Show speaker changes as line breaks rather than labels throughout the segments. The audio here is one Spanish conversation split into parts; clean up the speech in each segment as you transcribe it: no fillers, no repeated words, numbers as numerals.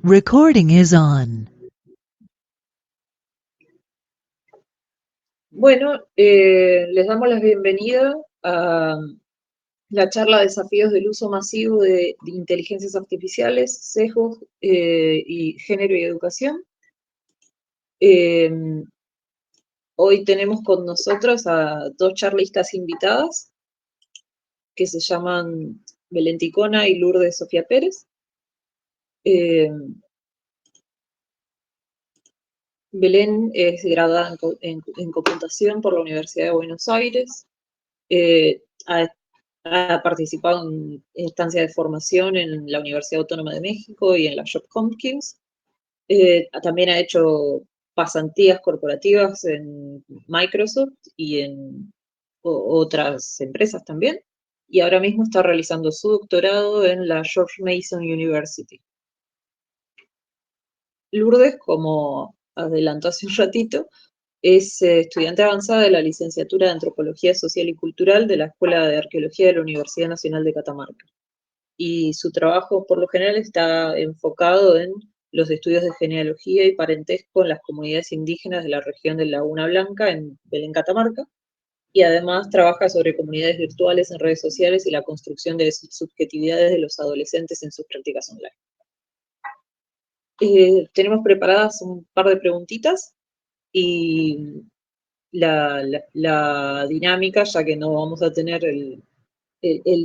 Recording is on.
Bueno, les damos la bienvenida a la charla Desafíos del uso masivo de inteligencias artificiales, sesgos y género y educación. Hoy tenemos con nosotros a dos charlistas invitadas que se llaman Belén Ticona y Lourdes Sofía Pérez. Belén es graduada en computación por la Universidad de Buenos Aires. Ha participado en instancias de formación en la Universidad Autónoma de México y en la Johns Hopkins. También ha hecho pasantías corporativas en Microsoft y en otras empresas también. Y ahora mismo está realizando su doctorado en la George Mason University. Lourdes, como adelantó hace un ratito, es estudiante avanzada de la licenciatura de Antropología Social y Cultural de la Escuela de Arqueología de la Universidad Nacional de Catamarca. Y su trabajo por lo general está enfocado en los estudios de genealogía y parentesco en las comunidades indígenas de la región de Laguna Blanca, en Belén, Catamarca, y además trabaja sobre comunidades virtuales en redes sociales y la construcción de subjetividades de los adolescentes en sus prácticas online. Tenemos preparadas un par de preguntitas y la dinámica, ya que no vamos a tener el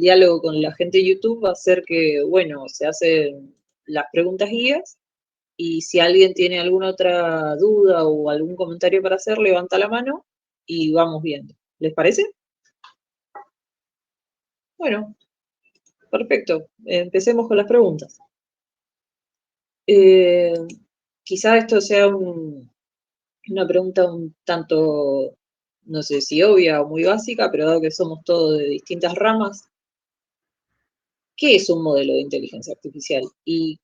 diálogo con la gente de YouTube, va a ser que, bueno, se hacen las preguntas guías y si alguien tiene alguna otra duda o algún comentario para hacer, levanta la mano y vamos viendo. ¿Les parece? Bueno, perfecto. Empecemos con las preguntas. Quizá esto sea una pregunta un tanto, no sé si obvia o muy básica, pero dado que somos todos de distintas ramas, ¿qué es un modelo de inteligencia artificial y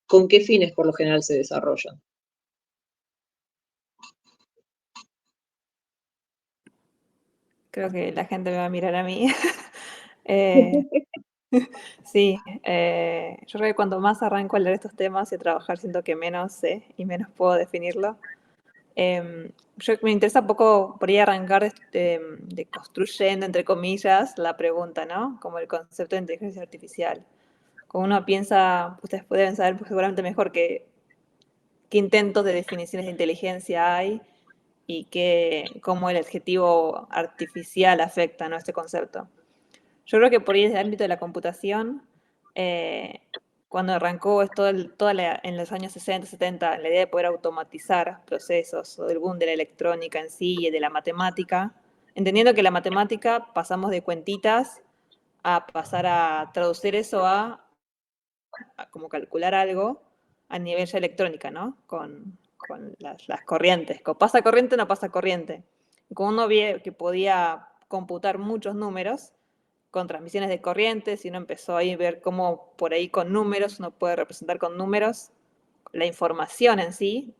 con qué fines por lo general se desarrollan?
Creo que la gente me va a mirar a mí. Sí, yo creo que cuando más arranco a leer estos temas y a trabajar, siento que menos sé y menos puedo definirlo. Yo me interesa poco por ahí arrancar de construyendo, entre comillas, la pregunta, ¿no? Como el concepto de inteligencia artificial. Como uno piensa, ustedes deben saber seguramente mejor qué intentos de definiciones de inteligencia hay y cómo el adjetivo artificial afecta, ¿no?, este concepto. Yo creo que por ahí desde el ámbito de la computación, cuando arrancó en los años 60, 70, la idea de poder automatizar procesos, o del boom de la electrónica en sí y de la matemática, entendiendo que la matemática pasamos de cuentitas a pasar a traducir eso a como calcular algo a nivel ya electrónica, ¿no? Con las corrientes. Con pasa corriente, no pasa corriente. Como uno vio que podía computar muchos números con transmisiones de corrientes y uno empezó ahí a ver cómo por ahí con números uno puede representar con números la información en sí,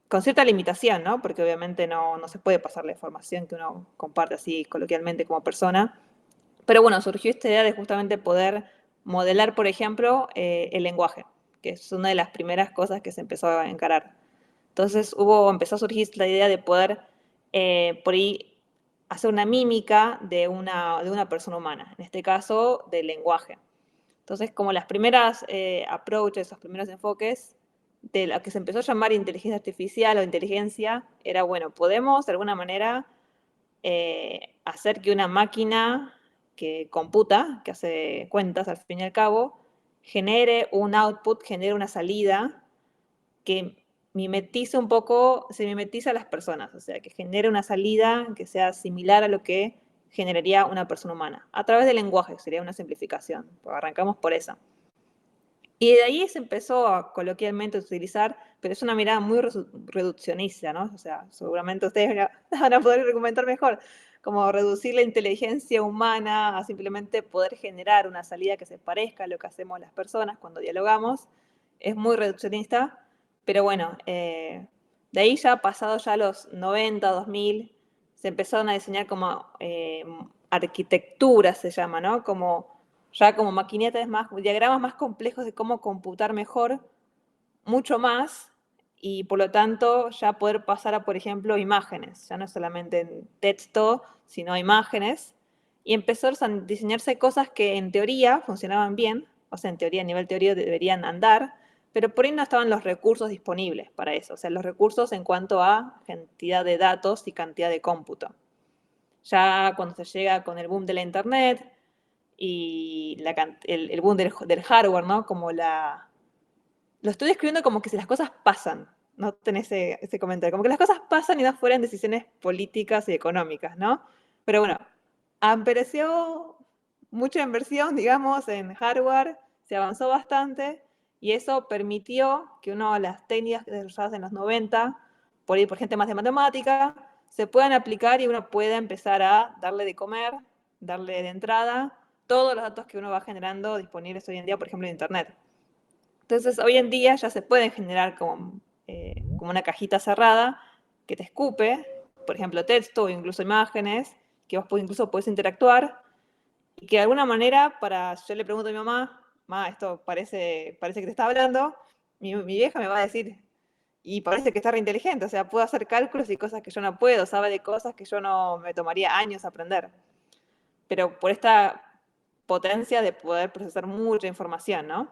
con cierta limitación, ¿no? Porque obviamente no se puede pasar la información que uno comparte así coloquialmente como persona. Pero bueno, surgió esta idea de justamente poder modelar, por ejemplo, el lenguaje, que es una de las primeras cosas que se empezó a encarar. Entonces empezó a surgir la idea de poder por ahí hacer una mímica de una persona humana, en este caso del lenguaje. Entonces, como las primeras approaches, los primeros enfoques de lo que se empezó a llamar inteligencia artificial o inteligencia, era, bueno, podemos de alguna manera hacer que una máquina que computa, que hace cuentas al fin y al cabo, genere un output, genere una salida que se mimetiza a las personas, o sea, que genere una salida que sea similar a lo que generaría una persona humana, a través del lenguaje, sería una simplificación, pues arrancamos por esa. Y de ahí se empezó a coloquialmente utilizar, pero es una mirada muy reduccionista, ¿no? O sea, seguramente ustedes van a poder argumentar mejor, como reducir la inteligencia humana a simplemente poder generar una salida que se parezca a lo que hacemos las personas cuando dialogamos. Es muy reduccionista, pero bueno, de ahí ya pasado ya los 90, 2000, se empezaron a diseñar como arquitecturas, se llama, ¿no? Como ya como maquinetas más, diagramas más complejos de cómo computar mejor, mucho más, y por lo tanto ya poder pasar a, por ejemplo, imágenes, ya no solamente en texto, sino imágenes, y empezó a diseñarse cosas que en teoría funcionaban bien, o sea, en teoría, a nivel teórico deberían andar, pero por ahí no estaban los recursos disponibles para eso, o sea, los recursos en cuanto a cantidad de datos y cantidad de cómputo. Ya cuando se llega con el boom de la internet y el boom del hardware, ¿no? Como lo estoy describiendo como que si las cosas pasan, no tenés ese comentario, como que las cosas pasan y no fueran decisiones políticas y económicas, ¿no? Pero bueno, apareció mucha inversión, digamos, en hardware, se avanzó bastante y eso permitió que una de las técnicas desarrolladas en los 90, por ahí por gente más de matemática, se puedan aplicar y uno pueda empezar a darle de comer, darle de entrada todos los datos que uno va generando disponibles hoy en día, por ejemplo, en Internet. Entonces, hoy en día ya se pueden generar como una cajita cerrada que te escupe, por ejemplo, texto o incluso imágenes, que vos incluso podés interactuar y que de alguna manera, yo le pregunto a mi mamá, esto parece que te está hablando, mi vieja me va a decir, y parece que está reinteligente, o sea, puedo hacer cálculos y cosas que yo no puedo, sabe de cosas que yo no me tomaría años aprender. Pero por esta potencia de poder procesar mucha información, ¿no?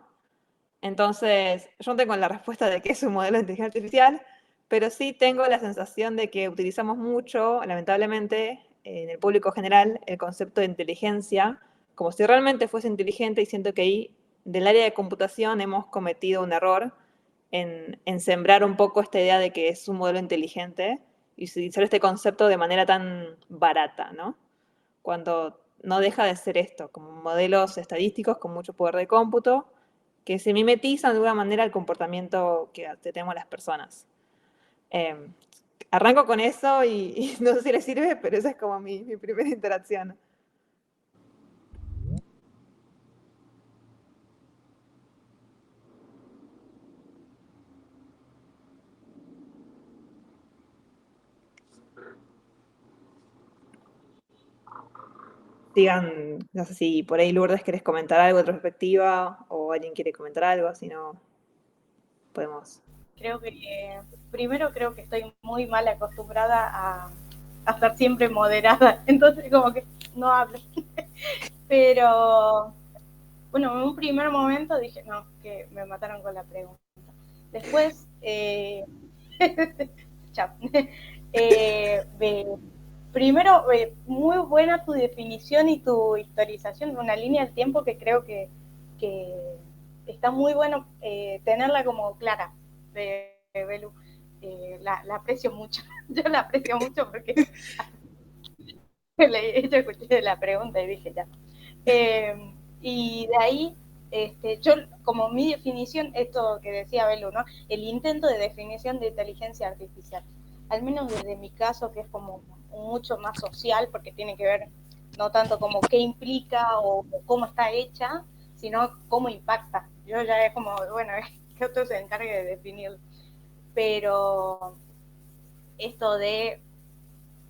Entonces, yo no tengo la respuesta de qué es un modelo de inteligencia artificial, pero sí tengo la sensación de que utilizamos mucho, lamentablemente, en el público general, el concepto de inteligencia, como si realmente fuese inteligente, y siento que ahí, del área de computación, hemos cometido un error en sembrar un poco esta idea de que es un modelo inteligente y utilizar este concepto de manera tan barata, ¿no? Cuando no deja de ser esto, como modelos estadísticos con mucho poder de cómputo, que se mimetizan de alguna manera el comportamiento que tenemos las personas. Eh, Arranco con eso y no sé si les sirve, pero esa es como mi primera interacción. Sigan, no sé si por ahí Lourdes querés comentar algo de otra perspectiva o alguien quiere comentar algo, si no, podemos.
Creo que primero creo que estoy muy mal acostumbrada a estar siempre moderada, entonces como que no hablo. Pero bueno, en un primer momento dije, no, que me mataron con la pregunta. Después, chao. Primero, muy buena tu definición y tu historización, una línea del tiempo que creo que está muy bueno tenerla como clara, de Belu. La aprecio mucho, yo la aprecio mucho porque yo escuché la pregunta y dije ya. Y de ahí, yo, como mi definición, esto que decía Belu, ¿no? El intento de definición de inteligencia artificial, al menos desde mi caso, que es como mucho más social, porque tiene que ver no tanto como qué implica o cómo está hecha, sino cómo impacta. Yo ya es como, bueno, que otro se encargue de definirlo. Pero esto de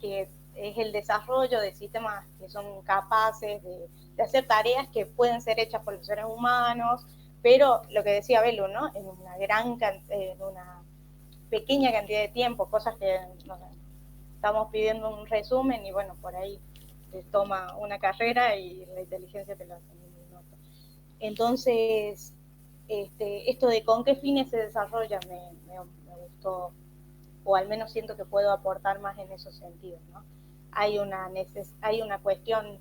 que es el desarrollo de sistemas que son capaces de hacer tareas que pueden ser hechas por los seres humanos, pero lo que decía Belu, ¿no? En una pequeña cantidad de tiempo, cosas que no sé, estamos pidiendo un resumen y bueno, por ahí te toma una carrera y la inteligencia te lo hace en un minuto. Entonces, esto de con qué fines se desarrolla me gustó, o al menos siento que puedo aportar más en esos sentidos, ¿no? Hay una cuestión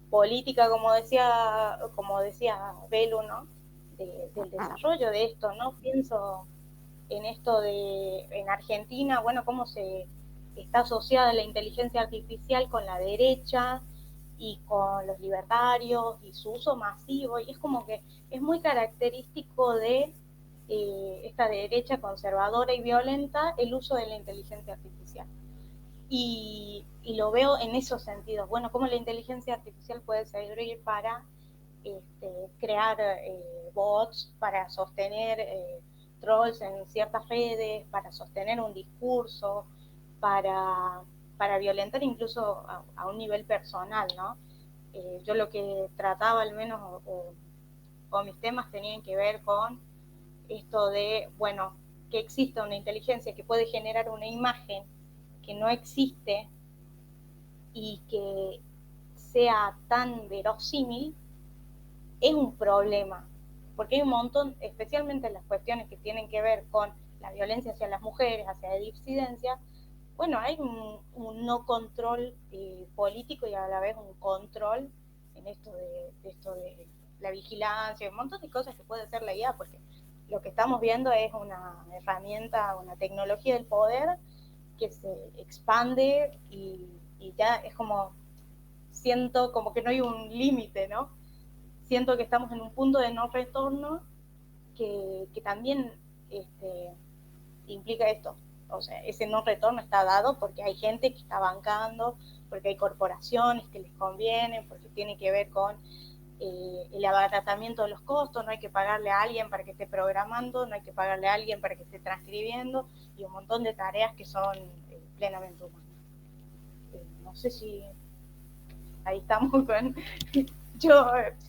política, como decía Belu, ¿no? Del desarrollo de esto, ¿no? Pienso en esto en Argentina, bueno, cómo se está asociada la inteligencia artificial con la derecha y con los libertarios y su uso masivo, y es como que es muy característico de esta derecha conservadora y violenta el uso de la inteligencia artificial. Y lo veo en esos sentidos. Bueno, cómo la inteligencia artificial puede servir para crear bots, para sostener trolls en ciertas redes, para sostener un discurso, para violentar incluso a un nivel personal, ¿no? yo lo que trataba al menos, o mis temas tenían que ver con esto de, bueno, que exista una inteligencia que puede generar una imagen que no existe y que sea tan verosímil, es un problema, porque hay un montón, especialmente en las cuestiones que tienen que ver con la violencia hacia las mujeres, hacia la disidencia, bueno, hay un no control político y a la vez un control en esto de la vigilancia, un montón de cosas que puede hacer la IA, porque lo que estamos viendo es una herramienta, una tecnología del poder que se expande y ya es como, siento como que no hay un límite, ¿no? Siento que estamos en un punto de no retorno que también implica esto. O sea, ese no retorno está dado porque hay gente que está bancando, porque hay corporaciones que les conviene, porque tiene que ver con el abaratamiento de los costos, no hay que pagarle a alguien para que esté programando, no hay que pagarle a alguien para que esté transcribiendo, y un montón de tareas que son plenamente humanas. No sé si ahí estamos con... Yo,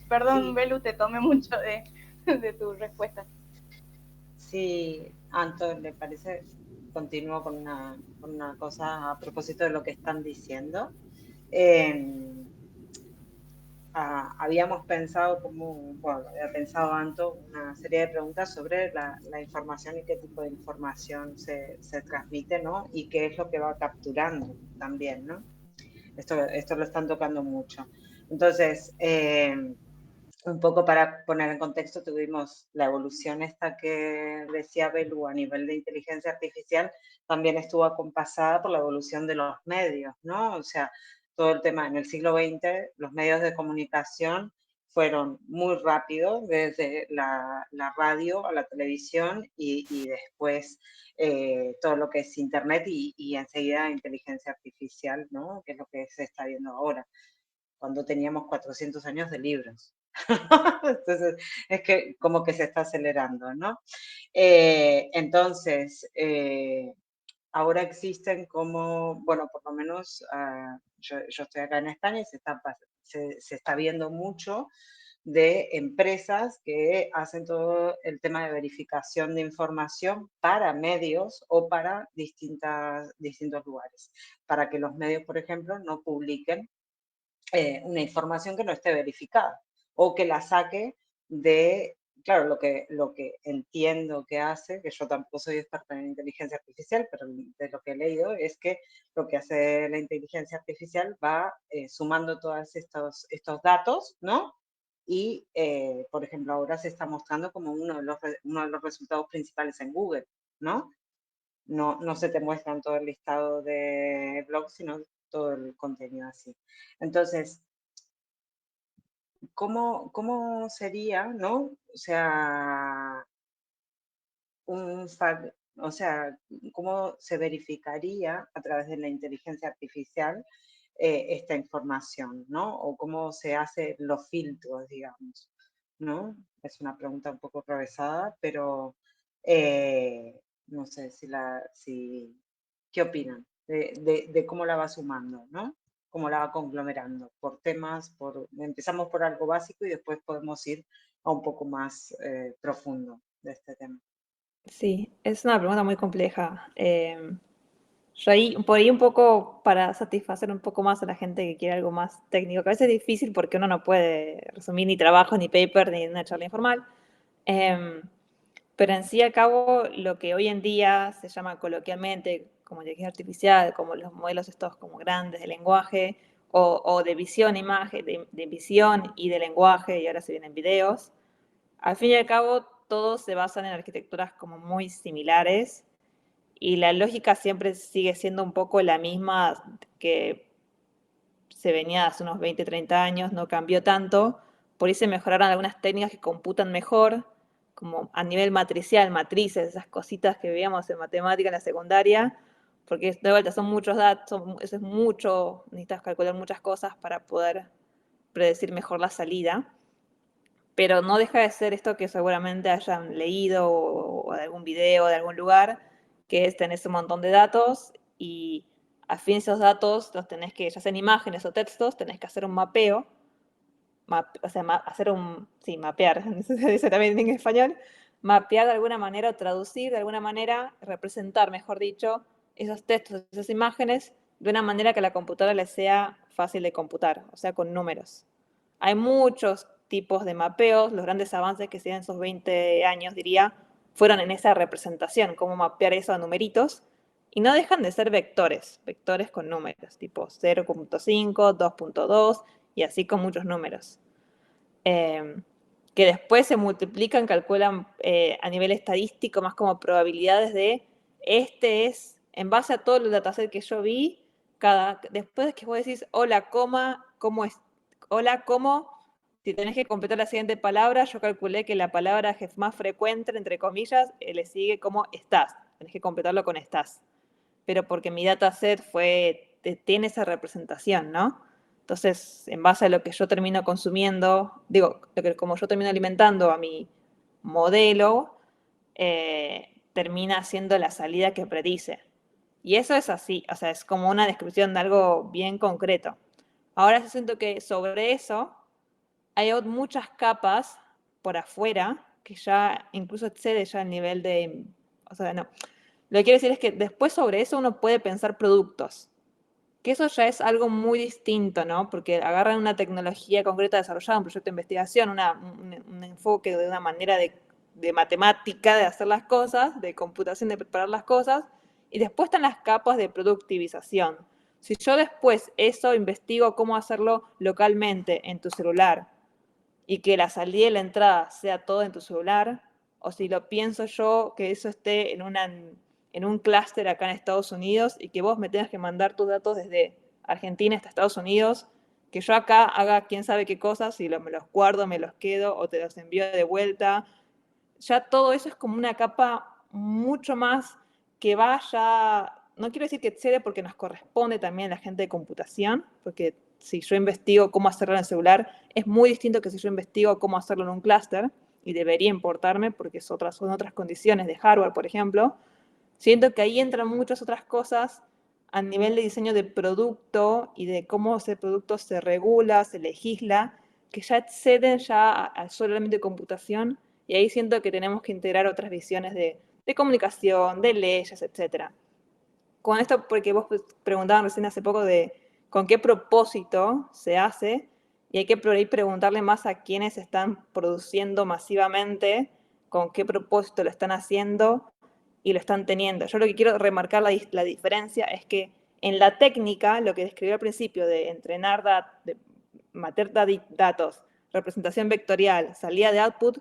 perdón,
Sí.
Belu, te tomé mucho de tu respuesta.
Sí, Anto, ¿le parece? Continúo con una cosa a propósito de lo que están diciendo. Habíamos pensado había pensado Anto, una serie de preguntas sobre la información y qué tipo de información se transmite, ¿no? Y qué es lo que va capturando también, ¿no? Esto lo están tocando mucho. Entonces, un poco para poner en contexto, tuvimos la evolución esta que decía Belu a nivel de inteligencia artificial, también estuvo acompasada por la evolución de los medios, ¿no? O sea, todo el tema en el siglo XX, los medios de comunicación fueron muy rápidos, desde la radio a la televisión y después todo lo que es Internet y enseguida inteligencia artificial, ¿no? Que es lo que se está viendo ahora, cuando teníamos 400 años de libros. Entonces, es que como que se está acelerando, ¿no? Entonces, ahora existen como, bueno, por lo menos yo estoy acá en España y se está viendo mucho de empresas que hacen todo el tema de verificación de información para medios o para distintos lugares, para que los medios, por ejemplo, no publiquen una información que no esté verificada o que la saque de, claro, lo que entiendo que hace, que yo tampoco soy experta en inteligencia artificial, pero de lo que he leído es que lo que hace la inteligencia artificial va sumando todos estos datos, ¿no? Y, por ejemplo, ahora se está mostrando como uno de los resultados principales en Google, ¿no? No se te muestran todo el listado de blogs, sino todo el contenido así. Entonces, ¿cómo sería, no? O sea, o sea, ¿cómo se verificaría a través de la inteligencia artificial esta información, ¿no? O cómo se hacen los filtros, digamos, ¿no? Es una pregunta un poco atravesada, pero no sé ¿qué opinan de cómo la va sumando, ¿no? Cómo la va conglomerando, por temas, empezamos por algo básico y después podemos ir a un poco más profundo de este tema.
Sí, es una pregunta muy compleja. Yo ahí, por ahí un poco para satisfacer un poco más a la gente que quiere algo más técnico, que a veces es difícil porque uno no puede resumir ni trabajo, ni paper, ni una charla informal. Pero en sí al cabo, lo que hoy en día se llama coloquialmente como inteligencia artificial, como los modelos estos como grandes de lenguaje, o de visión, imagen, de visión y de lenguaje, y ahora se vienen videos, al fin y al cabo todos se basan en arquitecturas como muy similares, y la lógica siempre sigue siendo un poco la misma que se venía hace unos 20, 30 años, no cambió tanto. Por ahí se mejoraron algunas técnicas que computan mejor, como a nivel matricial, matrices, esas cositas que veíamos en matemática en la secundaria, porque de vuelta son muchos datos, eso es mucho, necesitas calcular muchas cosas para poder predecir mejor la salida. Pero no deja de ser esto que seguramente hayan leído o de algún video, de algún lugar, que es tenés un montón de datos y a fin de esos datos los tenés que, ya sean imágenes o textos, tenés que hacer un mapeo mapear, eso también en español, mapear de alguna manera o traducir de alguna manera, representar, mejor dicho, esos textos, esas imágenes, de una manera que a la computadora le sea fácil de computar, o sea, con números. Hay muchos tipos de mapeos, los grandes avances que se dan en esos 20 años, diría, fueron en esa representación, cómo mapear eso a numeritos, y no dejan de ser vectores con números, tipo 0.5, 2.2, y así con muchos números. Que después se multiplican, calculan a nivel estadístico, más como probabilidades de, en base a todo el dataset que yo vi, después que vos decís, hola, ¿cómo es? Hola, ¿cómo? Si tenés que completar la siguiente palabra, yo calculé que la palabra más frecuente, entre comillas, le sigue como estás. Tenés que completarlo con estás. Pero porque mi dataset tiene esa representación, ¿no? Entonces, en base a lo que yo termino consumiendo, como yo termino alimentando a mi modelo, termina siendo la salida que predice. Y eso es así, o sea, es como una descripción de algo bien concreto. Ahora yo siento que sobre eso hay muchas capas por afuera que ya incluso excede ya el nivel de... O sea, no. Lo que quiero decir es que después sobre eso uno puede pensar productos. Que eso ya es algo muy distinto, ¿no? Porque agarran una tecnología concreta desarrollada, un proyecto de investigación, un enfoque de una manera de matemática de hacer las cosas, de computación de preparar las cosas, y después están las capas de productivización. Si yo después eso investigo cómo hacerlo localmente en tu celular y que la salida y la entrada sea todo en tu celular, o si lo pienso yo que eso esté en un clúster acá en Estados Unidos y que vos me tengas que mandar tus datos desde Argentina hasta Estados Unidos, que yo acá haga quién sabe qué cosas, si me los guardo, me los quedo o te los envío de vuelta. Ya todo eso es como una capa mucho más que vaya, no quiero decir que excede porque nos corresponde también a la gente de computación, porque si yo investigo cómo hacerlo en el celular, es muy distinto que si yo investigo cómo hacerlo en un clúster, y debería importarme porque son otras condiciones de hardware, por ejemplo. Siento que ahí entran muchas otras cosas a nivel de diseño de producto y de cómo ese producto se regula, se legisla, que ya exceden ya a solamente computación, y ahí siento que tenemos que integrar otras visiones de comunicación, de leyes, etc. Con esto, porque vos preguntaban recién hace poco de con qué propósito se hace, y hay que por ahí preguntarle más a quienes están produciendo masivamente, con qué propósito lo están haciendo y lo están teniendo. Yo lo que quiero remarcar la diferencia es que en la técnica, lo que describí al principio de entrenar de meter datos, representación vectorial, salida de output,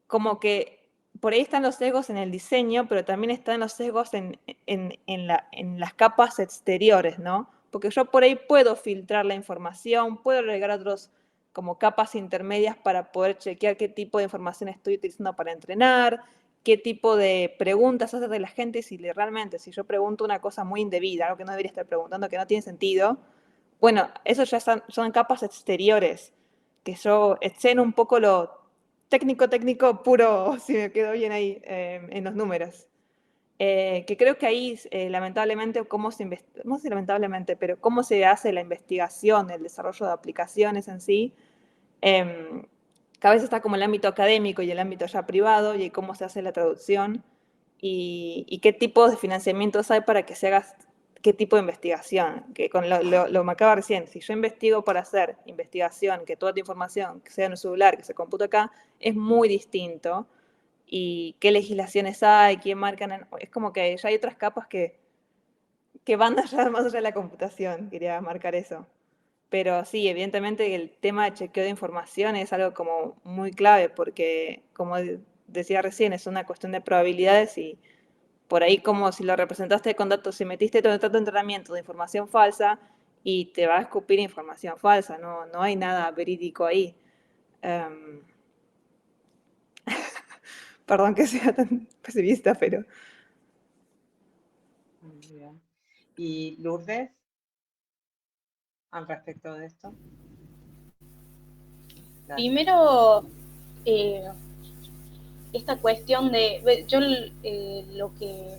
como que por ahí están los sesgos en el diseño, pero también están los sesgos en las capas exteriores, ¿no? Porque yo por ahí puedo filtrar la información, puedo agregar otros como capas intermedias para poder chequear qué tipo de información estoy utilizando para entrenar, qué tipo de preguntas hace de la gente, si realmente, si yo pregunto una cosa muy indebida, algo que no debería estar preguntando, que no tiene sentido, bueno, eso ya son capas exteriores, que yo exceden un poco lo técnico puro, si me quedo bien ahí, en los números. Que creo que ahí, lamentablemente, no sé lamentablemente, pero cómo se hace la investigación, el desarrollo de aplicaciones en sí, que a veces está como el ámbito académico y el ámbito ya privado, y cómo se hace la traducción, y qué tipos de financiamientos hay para que se haga qué tipo de investigación. Que con lo me acaba recién, si yo investigo para hacer investigación, que toda tu información que sea en el celular, que se computa acá, es muy distinto. Y qué legislaciones hay, quién marcan, es como que ya hay otras capas que van allá, más allá de la computación, quería marcar eso. Pero sí, evidentemente el tema de chequeo de información es algo como muy clave porque, como decía recién, es una cuestión de probabilidades, y por ahí como si lo representaste con datos, si metiste todo tanto entrenamiento de información falsa y te va a escupir información falsa, no hay nada verídico ahí. Perdón que sea tan pesimista, pero...
Muy bien. ¿Y Lourdes, al respecto de esto?
Primero, esta cuestión de, yo lo que,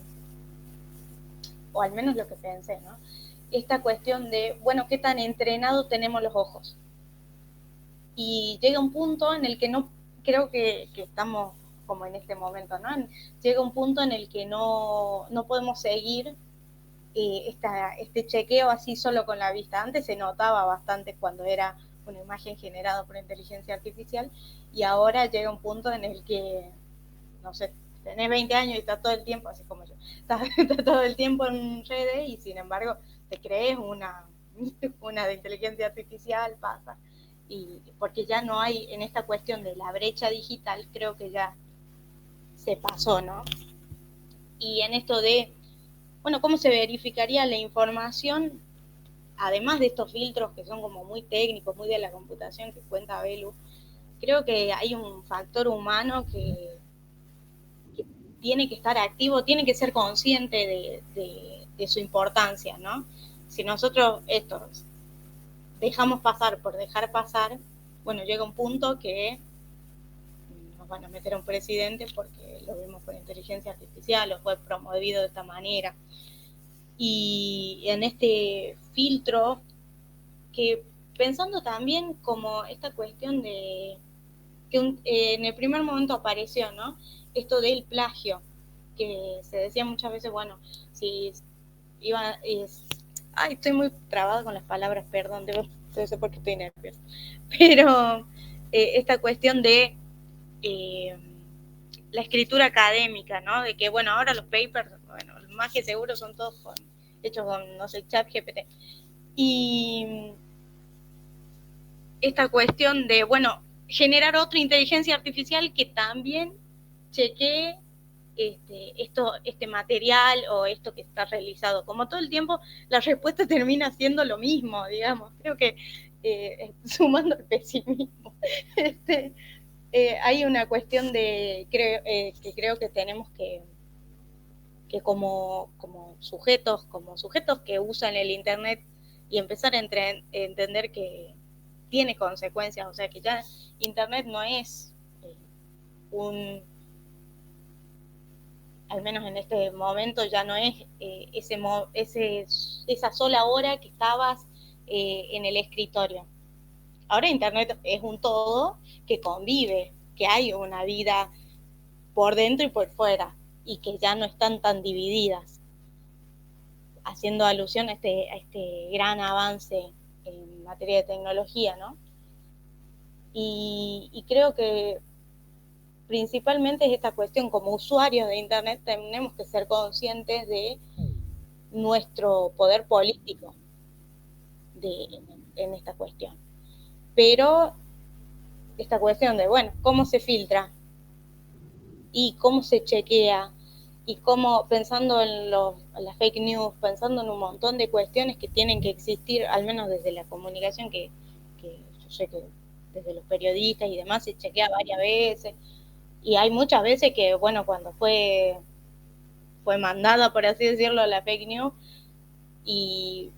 o al menos lo que pensé, ¿no? esta cuestión de, bueno, qué tan entrenados tenemos los ojos. Y llega un punto en el que no, creo que estamos como en este momento, ¿no? Llega un punto en el que no podemos seguir este chequeo así solo con la vista. Antes se notaba bastante cuando era una imagen generada por inteligencia artificial, y ahora llega un punto en el que, no sé, tenés 20 años y estás todo el tiempo, así como yo, estás todo el tiempo en redes y sin embargo te crees una de inteligencia artificial, pasa. Y porque ya no hay, en esta cuestión de la brecha digital, creo que ya se pasó, ¿no? Y en esto de, bueno, ¿cómo se verificaría la información? Además de estos filtros que son como muy técnicos, muy de la computación que cuenta Belu, creo que hay un factor humano que tiene que estar activo, tiene que ser consciente de su importancia, ¿no? Si nosotros esto dejamos pasar por dejar pasar, bueno, llega un punto que nos van a meter a un presidente porque lo vemos con inteligencia artificial o fue promovido de esta manera. Y en este filtro, que pensando también como esta cuestión de que en el primer momento apareció, ¿no? Esto del plagio, que se decía muchas veces, bueno, si iba, ay, estoy muy trabada con las palabras, perdón, debe ser porque estoy nerviosa, pero esta cuestión de la escritura académica, ¿no? De que, bueno, ahora los papers, bueno, los más que seguros son todos hechos con, no sé, ChatGPT. Y esta cuestión de, bueno, generar otra inteligencia artificial que también chequee este material o esto que está realizado. Como todo el tiempo, la respuesta termina siendo lo mismo, digamos. Creo que sumando el pesimismo, hay una cuestión de, que creo que tenemos que como sujetos que usan el Internet y empezar a entender que tiene consecuencias, o sea que ya Internet no es al menos en este momento ya no es esa sola hora que estabas en el escritorio. Ahora Internet es un todo que convive, que hay una vida por dentro y por fuera y que ya no están tan divididas, haciendo alusión a este gran avance en materia de tecnología, ¿no? Y creo que principalmente es esta cuestión, como usuarios de Internet tenemos que ser conscientes de nuestro poder político en esta cuestión. Pero esta cuestión de, bueno, ¿cómo se filtra? Y cómo se chequea, y cómo, pensando en las fake news, pensando en un montón de cuestiones que tienen que existir, al menos desde la comunicación, que yo sé que desde los periodistas y demás se chequea varias veces, y hay muchas veces que, bueno, cuando fue mandada, por así decirlo, la fake news, y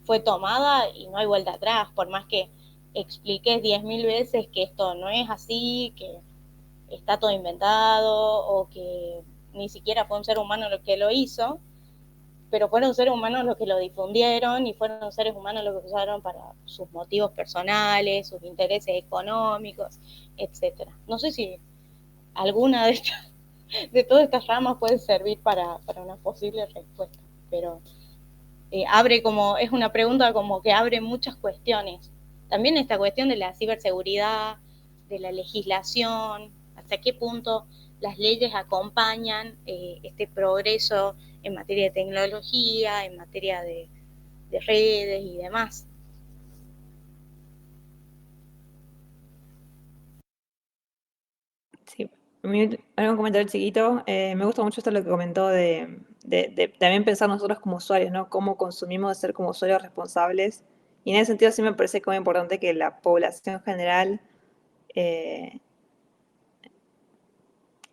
fue tomada y no hay vuelta atrás, por más que expliques 10.000 veces que esto no es así, que está todo inventado o que ni siquiera fue un ser humano lo que lo hizo, pero fueron seres humanos los que lo difundieron y fueron seres humanos los que usaron para sus motivos personales, sus intereses económicos, etc. No sé si alguna de todas estas ramas puede servir para una posible respuesta, pero abre como, es una pregunta como que abre muchas cuestiones. También esta cuestión de la ciberseguridad, de la legislación, hasta qué punto las leyes acompañan este progreso en materia de tecnología, en materia de redes y demás.
Sí, un comentario chiquito. Me gusta mucho esto lo que comentó de también pensar nosotros como usuarios, ¿no? Cómo consumimos, de ser como usuarios responsables. Y en ese sentido sí me parece como importante que la población general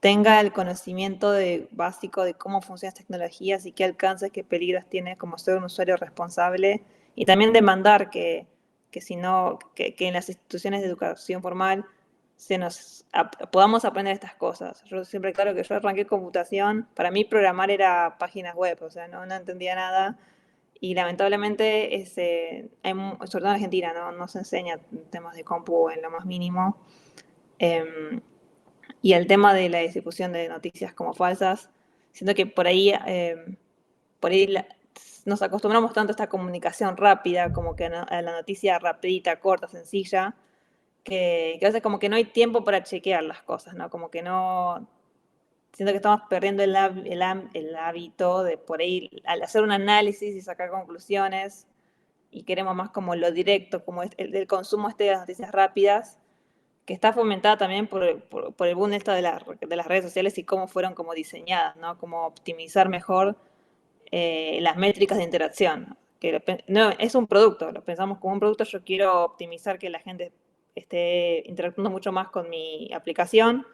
tenga el conocimiento básico de cómo funcionan estas tecnologías y qué alcances, qué peligros tiene como ser un usuario responsable. Y también demandar que en las instituciones de educación formal podamos aprender estas cosas. Yo siempre, claro, que yo arranqué computación, para mí programar era páginas web, o sea, no entendía nada. Y lamentablemente, sobre todo en Argentina, no se enseña temas de compu en lo más mínimo. Y el tema de la distribución de noticias como falsas, siento que por ahí nos acostumbramos tanto a esta comunicación rápida, como que a la noticia rapidita, corta, sencilla, que a veces como que no hay tiempo para chequear las cosas, ¿no? Como que no... Siento que estamos perdiendo el hábito de por ahí, al hacer un análisis y sacar conclusiones, y queremos más como lo directo, como el consumo de las noticias rápidas, que está fomentada también por el boom de las redes sociales y cómo fueron como diseñadas, ¿no? Cómo optimizar mejor las métricas de interacción. No, es un producto, lo pensamos como un producto, yo quiero optimizar que la gente esté interactuando mucho más con mi aplicación,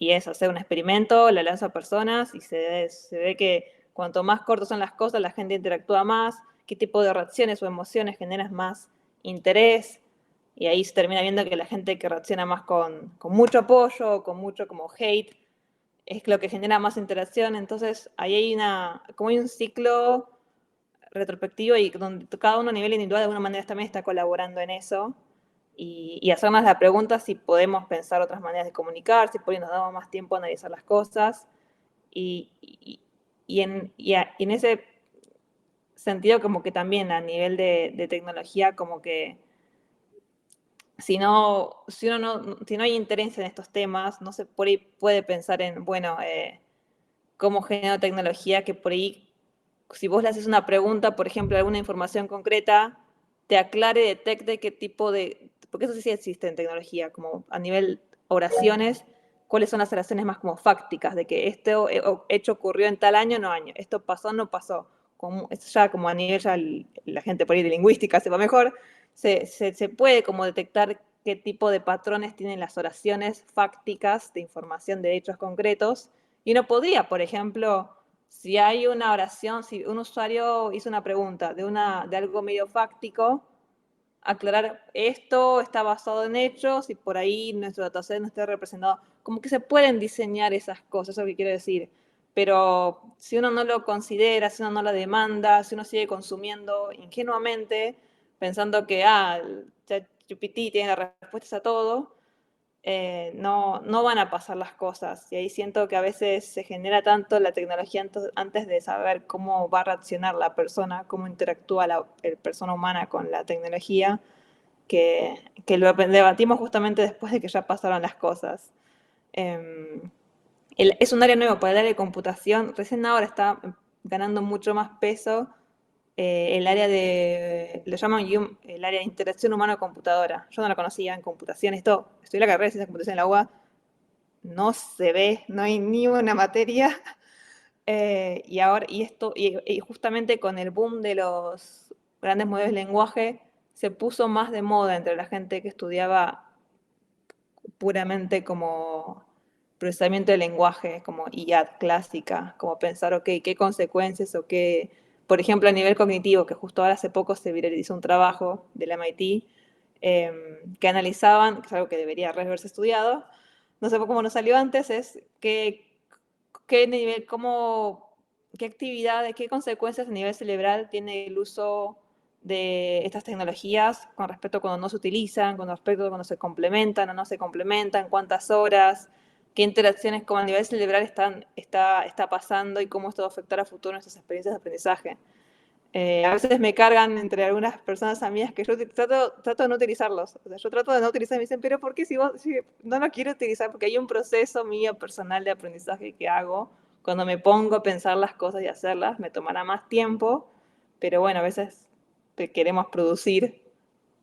y es hacer un experimento, la lanzo a personas y se ve que cuanto más cortas son las cosas, la gente interactúa más, qué tipo de reacciones o emociones generas más interés, y ahí se termina viendo que la gente que reacciona más con mucho apoyo, con mucho como hate, es lo que genera más interacción. Entonces ahí hay un ciclo retrospectivo y donde cada uno a nivel individual de alguna manera también está colaborando en eso, y hacernos la pregunta si podemos pensar otras maneras de comunicar, si por ahí nos damos más tiempo a analizar las cosas, y en ese sentido como que también a nivel de tecnología, como que si no hay interés en estos temas, no se por ahí puede pensar en, bueno, cómo genero tecnología que por ahí, si vos le haces una pregunta, por ejemplo, alguna información concreta, te aclare, detecte qué tipo de... Porque eso sí existe en tecnología, como a nivel oraciones, cuáles son las oraciones más como fácticas, de que esto hecho ocurrió en tal año, no año, esto pasó, no pasó. Eso ya como a nivel, ya la gente por ahí de lingüística sepa mejor, se puede como detectar qué tipo de patrones tienen las oraciones fácticas de información de hechos concretos, y uno podría, por ejemplo, si hay una oración, si un usuario hizo una pregunta de algo medio fáctico, aclarar esto está basado en hechos y por ahí nuestro dataset no está representado. Como que se pueden diseñar esas cosas, eso es lo que quiero decir. Pero si uno no lo considera, si uno no lo demanda, si uno sigue consumiendo ingenuamente, pensando que ChatGPT tiene las respuestas a todo, no van a pasar las cosas. Y ahí siento que a veces se genera tanto la tecnología antes de saber cómo va a reaccionar la persona, cómo interactúa la persona humana con la tecnología, que lo debatimos justamente después de que ya pasaron las cosas. Es un área nuevo para el área de computación. Recién ahora está ganando mucho más peso el área lo llaman el área de interacción humano-computadora. Yo no la conocía en computación. Estudié la carrera de ciencias de computación en la UBA, no se ve, no hay ni una materia. Y justamente con el boom de los grandes modelos de lenguaje, se puso más de moda entre la gente que estudiaba puramente como procesamiento de lenguaje, como IA clásica, como pensar, ok, qué consecuencias o qué, por ejemplo, a nivel cognitivo, que justo ahora hace poco se viralizó un trabajo del MIT que analizaban, que es algo que debería haberse estudiado, no sé cómo nos salió antes, es qué nivel, qué actividades, qué consecuencias a nivel cerebral tiene el uso de estas tecnologías con respecto a cuando no se utilizan, con respecto a cuando se complementan o no se complementan, cuántas horas, qué interacciones como a nivel cerebral está pasando y cómo esto va a afectar a futuro nuestras experiencias de aprendizaje. A veces me cargan entre algunas personas amigas que yo trato de no utilizarlos. O sea, yo trato de no utilizar y me dicen, pero ¿por qué si no lo quiero utilizar? Porque hay un proceso mío personal de aprendizaje que hago. Cuando me pongo a pensar las cosas y hacerlas, me tomará más tiempo, pero bueno, a veces queremos producir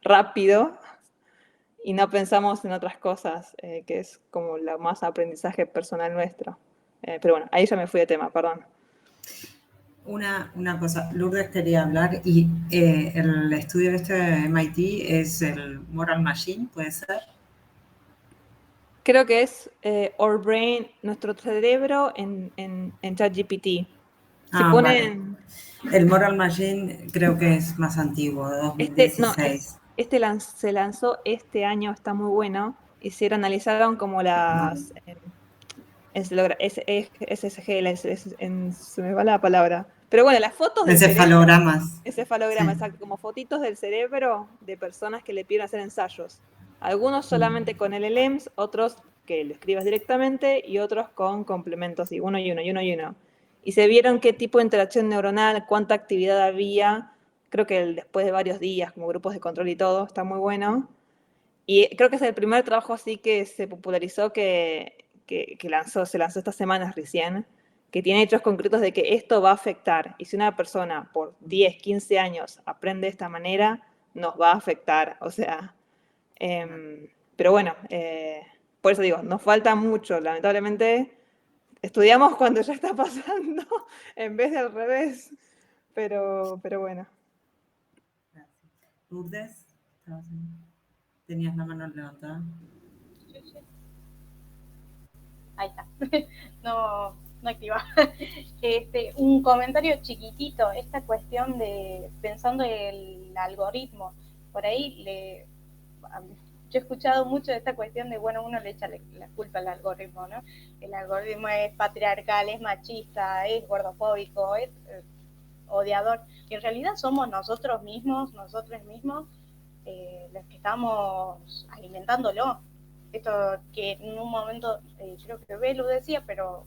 rápido y no pensamos en otras cosas, que es como la más aprendizaje personal nuestro. Pero bueno, ahí ya me fui de tema, perdón.
Una cosa, Lourdes quería hablar y el estudio este de MIT es el Moral Machine, ¿puede ser?
Creo que es Our Brain, nuestro cerebro en ChatGPT.
Vale. El Moral Machine creo que es más antiguo, de 2016.
Se lanzó este año, está muy bueno, y se analizaron como las SSG, se me va la palabra, Pero bueno, las fotos del
Encefalogramas.
Encefalogramas,
Sí.
exacto, como fotitos del cerebro de personas que le pidieron hacer ensayos. Algunos solamente con LLMs, otros que lo escribas directamente y otros con complementos, y uno y uno, y uno y uno. Y se vieron qué tipo de interacción neuronal, cuánta actividad había, creo que después de varios días, como grupos de control y todo, está muy bueno. Y creo que es el primer trabajo así que se popularizó se lanzó estas semanas recién, que tiene hechos concretos de que esto va a afectar. Y si una persona por 10, 15 años aprende de esta manera, nos va a afectar. O sea, pero bueno, por eso digo, nos falta mucho. Lamentablemente, estudiamos cuando ya está pasando en vez de al revés. Pero bueno.
Lourdes, tenías la mano levantada.
Sí. Ahí está. No activa. Un comentario chiquitito, esta cuestión de pensando el algoritmo, por ahí yo he escuchado mucho de esta cuestión de, bueno, uno le echa la culpa al algoritmo, ¿no? El algoritmo es patriarcal, es machista, es gordofóbico, es odiador. Y en realidad somos nosotros mismos los que estamos alimentándolo. Esto que en un momento, creo que Belu decía, pero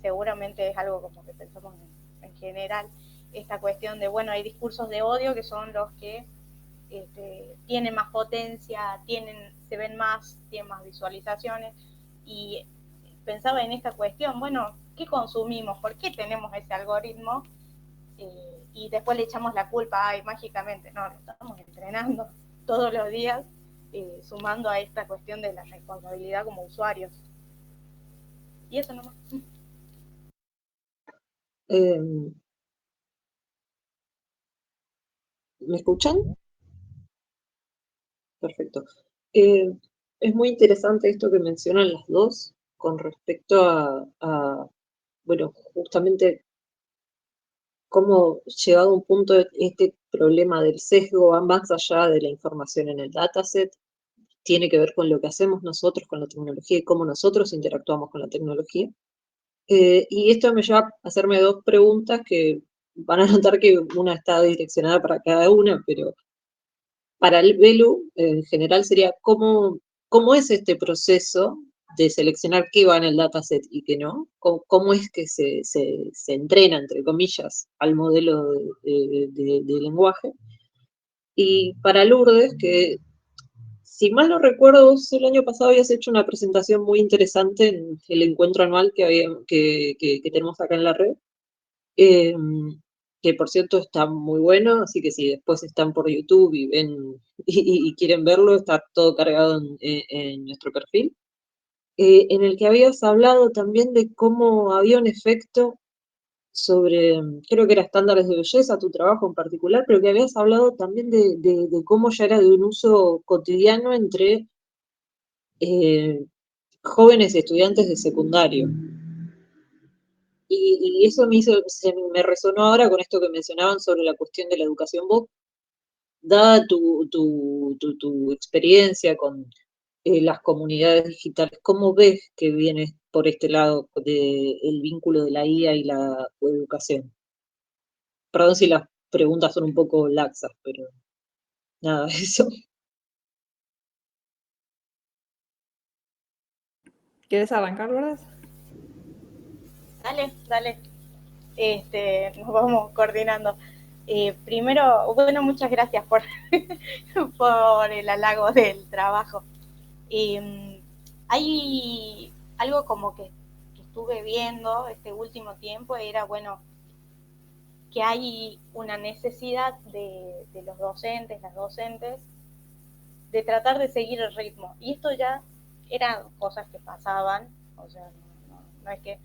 seguramente es algo como que pensamos en general, esta cuestión de, bueno, hay discursos de odio que son los que tienen más potencia, se ven más, tienen más visualizaciones, y pensaba en esta cuestión, bueno, ¿qué consumimos? ¿Por qué tenemos ese algoritmo? Y después le echamos la culpa, ay, mágicamente, no, lo estamos entrenando todos los días, sumando a esta cuestión de la responsabilidad como usuarios. Y eso nomás.
¿Me escuchan? Perfecto. Es muy interesante esto que mencionan las dos con respecto bueno, justamente cómo llegado a un punto este problema del sesgo va más allá de la información en el dataset, tiene que ver con lo que hacemos nosotros con la tecnología y cómo nosotros interactuamos con la tecnología. Y esto me lleva a hacerme dos preguntas que van a notar que una está direccionada para cada una, pero para el Belu, en general, sería cómo es este proceso de seleccionar qué va en el dataset y qué no, cómo es que se entrena, entre comillas, al modelo de lenguaje. Y para Lourdes, que si mal no recuerdo, vos el año pasado habías hecho una presentación muy interesante en el encuentro anual que tenemos acá en la red, que por cierto está muy bueno, así que si después están por YouTube y ven y quieren verlo, está todo cargado en nuestro perfil, en el que habías hablado también de cómo había un efecto sobre, creo que era estándares de belleza, tu trabajo en particular, pero que habías hablado también de cómo ya era de un uso cotidiano entre jóvenes estudiantes de secundario. Y eso me resonó ahora con esto que mencionaban sobre la cuestión de la educación. Vos, dada tu experiencia con las comunidades digitales, ¿cómo ves que viene por este lado del vínculo de la IA y la educación? Perdón si las preguntas son un poco laxas, pero nada, eso.
¿Quieres arrancar, verdad?
Dale. Nos vamos coordinando. Primero, bueno, muchas gracias por, por el halago del trabajo. Hay algo como que estuve viendo este último tiempo, era, bueno, que hay una necesidad de los docentes, las docentes, de tratar de seguir el ritmo. Y esto ya eran cosas que pasaban, o sea, no es que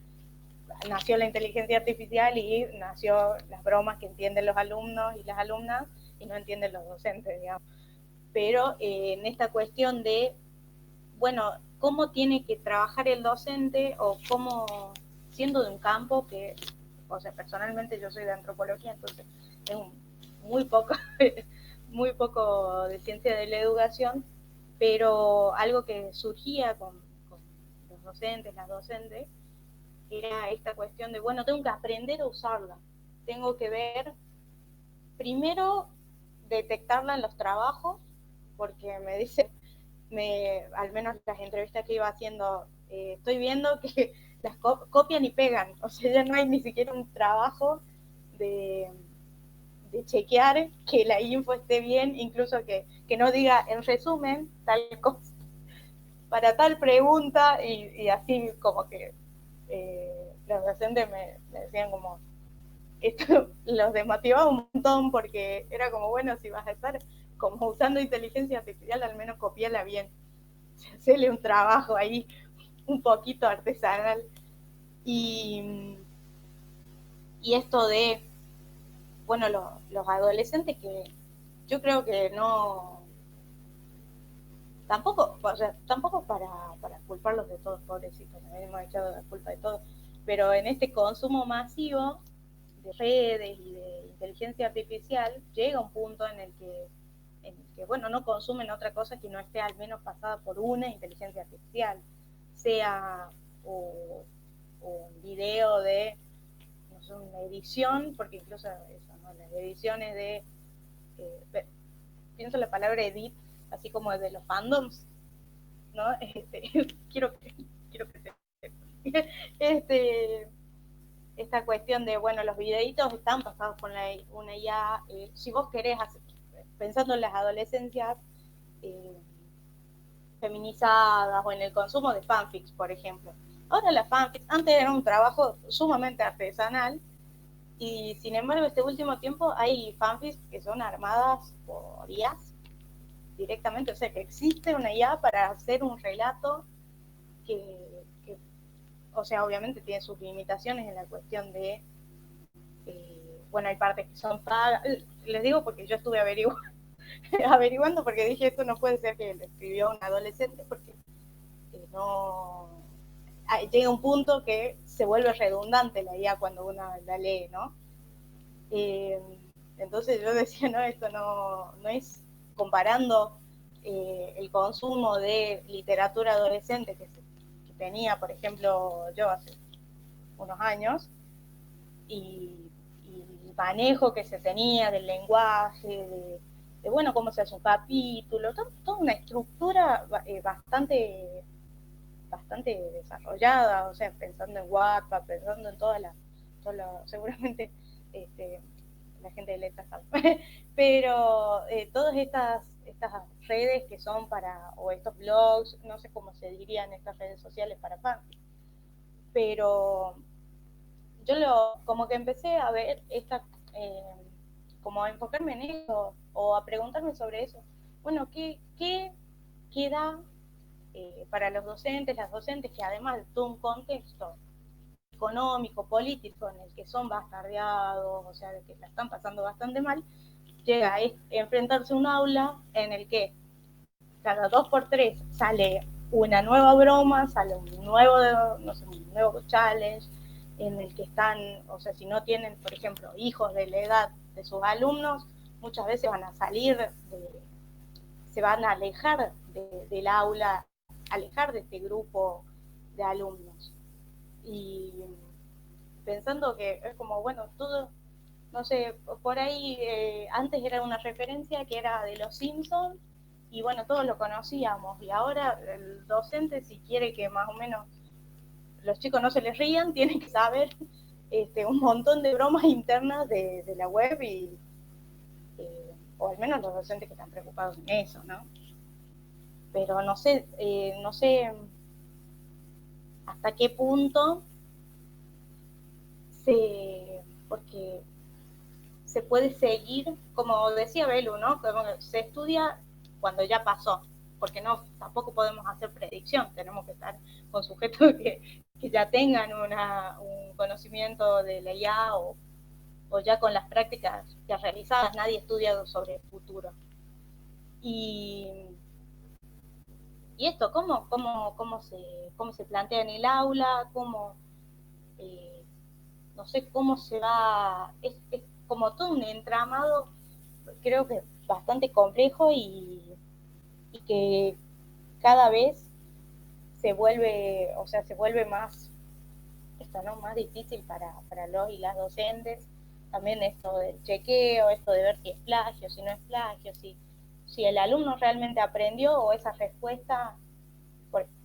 nació la inteligencia artificial y nació las bromas que entienden los alumnos y las alumnas y no entienden los docentes, digamos. Pero en esta cuestión de, bueno, cómo tiene que trabajar el docente o cómo, siendo de un campo que, o sea, personalmente yo soy de antropología, entonces tengo muy poco de ciencia de la educación, pero algo que surgía con los docentes, las docentes, era esta cuestión de, bueno, tengo que aprender a usarla. tengo que ver, primero, detectarla en los trabajos, porque me dice, al menos las entrevistas que iba haciendo, estoy viendo que las copian y pegan, o sea, ya no hay ni siquiera un trabajo de chequear que la info esté bien, incluso que no diga en resumen tal cosa, para tal pregunta, y así como que los docentes me decían como, esto los desmotivaba un montón, porque era como, bueno, si vas a estar como usando inteligencia artificial, al menos copiala bien, hacerle un trabajo ahí un poquito artesanal. Y esto de, bueno, los adolescentes, que yo creo que no, tampoco, o sea, tampoco para culparlos de todos, pobrecitos, nos hemos echado la culpa de todo, pero en este consumo masivo de redes y de inteligencia artificial, llega un punto en el que, bueno, no consumen otra cosa que no esté al menos pasada por una inteligencia artificial, sea un video de, no sé, una edición, porque incluso eso, ¿no? Las ediciones de, pienso la palabra edit, así como de los fandoms, ¿no? Quiero que esta cuestión de, bueno, los videitos están pasados con una IA, si vos querés hacer, pensando en las adolescencias feminizadas o en el consumo de fanfics, por ejemplo. Ahora las fanfics, antes era un trabajo sumamente artesanal, y sin embargo este último tiempo hay fanfics que son armadas por IAs directamente, o sea que existe una IA para hacer un relato que o sea, obviamente tiene sus limitaciones en la cuestión de, bueno, hay partes que son pagas, les digo porque yo estuve averiguando, porque dije, esto no puede ser que lo escribió un adolescente, porque no, llega un punto que se vuelve redundante la IA cuando uno la lee, ¿no? Entonces yo decía, no, esto no es comparando el consumo de literatura adolescente que tenía, por ejemplo, yo hace unos años, y el manejo que se tenía del lenguaje, de bueno, cómo se hace un capítulo, toda una estructura bastante desarrollada, o sea, pensando en Wattpad, pensando en seguramente la gente de letras sabe, pero todas estas redes que son para, o estos blogs, no sé cómo se dirían estas redes sociales para fans, pero yo como que empecé a ver como a enfocarme en eso, o a preguntarme sobre eso. Bueno, ¿qué da para los docentes, las docentes, que además de todo un contexto económico, político, en el que son bastardeados, o sea, de que la están pasando bastante mal, llega a enfrentarse a un aula en el que cada 2x3 sale una nueva broma, sale un nuevo challenge, en el que están, o sea, si no tienen, por ejemplo, hijos de la edad de sus alumnos, muchas veces van a se van a alejar del aula, alejar de este grupo de alumnos. Y pensando que es como, bueno, todo, no sé, por ahí antes era una referencia que era de los Simpsons, y bueno, todos lo conocíamos, y ahora el docente, si quiere que más o menos los chicos no se les rían, tienen que saber un montón de bromas internas de la web, y o al menos los docentes que están preocupados en eso, ¿no? Pero no sé hasta qué punto porque se puede seguir, como decía Belu, ¿no? Como se estudia cuando ya pasó, porque tampoco podemos hacer predicción, tenemos que estar con sujetos que ya tengan un conocimiento de la IA, o ya con las prácticas ya realizadas. Nadie estudia sobre el futuro. Y esto, ¿cómo se plantea en el aula? No sé cómo se va, es como todo un entramado, creo que bastante complejo, y que cada vez se vuelve más, más difícil para los y las docentes, también esto del chequeo, esto de ver si es plagio, si no es plagio, si el alumno realmente aprendió o esa respuesta,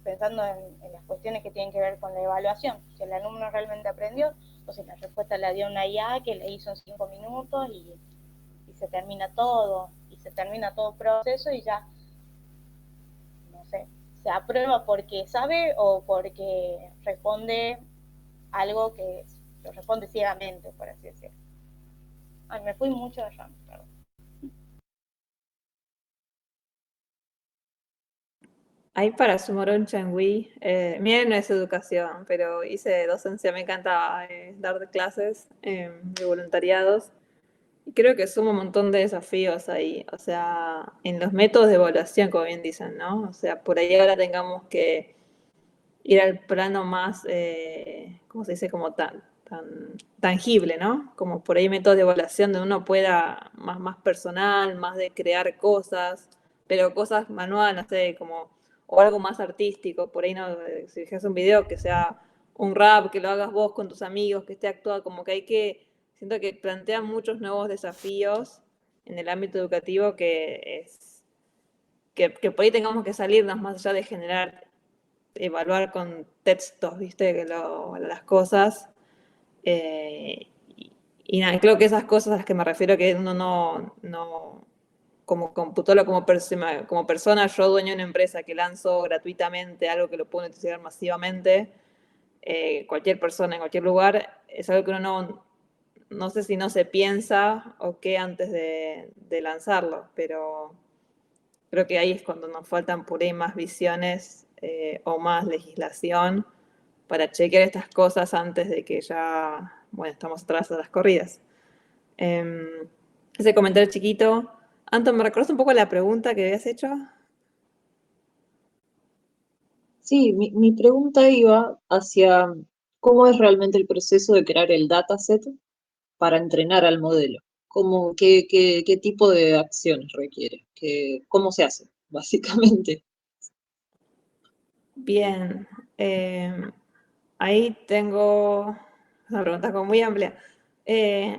pensando en las cuestiones que tienen que ver con la evaluación, si el alumno realmente aprendió o si la respuesta la dio una IA que le hizo en 5 minutos y se termina todo el proceso y ya, no sé, se aprueba porque sabe o porque responde algo que lo responde ciegamente, por así decirlo. Ay, me fui mucho de RAM, perdón.
Ahí para sumar un changüí, mía no es educación, pero hice docencia, me encanta dar clases de voluntariados. Y creo que suma un montón de desafíos ahí, o sea, en los métodos de evaluación, como bien dicen, ¿no? O sea, por ahí ahora tengamos que ir al plano más, ¿cómo se dice? Como tan tangible, ¿no? Como por ahí métodos de evaluación donde uno pueda más personal, más de crear cosas, pero cosas manuales, no sé, como, o algo más artístico, por ahí no, si dejas un video que sea un rap, que lo hagas vos con tus amigos, que esté actuado, como que hay que, siento que plantea muchos nuevos desafíos en el ámbito educativo que por ahí tengamos que salirnos más allá de generar evaluar con textos, viste, las cosas. Y nada, creo que esas cosas a las que me refiero que uno no como computadora, como persona, yo dueño de una empresa que lanzo gratuitamente algo que lo puedo utilizar masivamente, cualquier persona en cualquier lugar, es algo que uno no sé si no se piensa o qué antes de lanzarlo, pero creo que ahí es cuando nos faltan por ahí más visiones o más legislación para chequear estas cosas antes de que ya, bueno, estamos atrás de las corridas. Ese comentario chiquito. Anton, ¿me recuerdas un poco la pregunta que habías hecho?
Sí, mi pregunta iba hacia cómo es realmente el proceso de crear el dataset para entrenar al modelo. ¿Qué tipo de acciones requiere? ¿Cómo se hace, básicamente?
Bien. Ahí tengo una pregunta como muy amplia.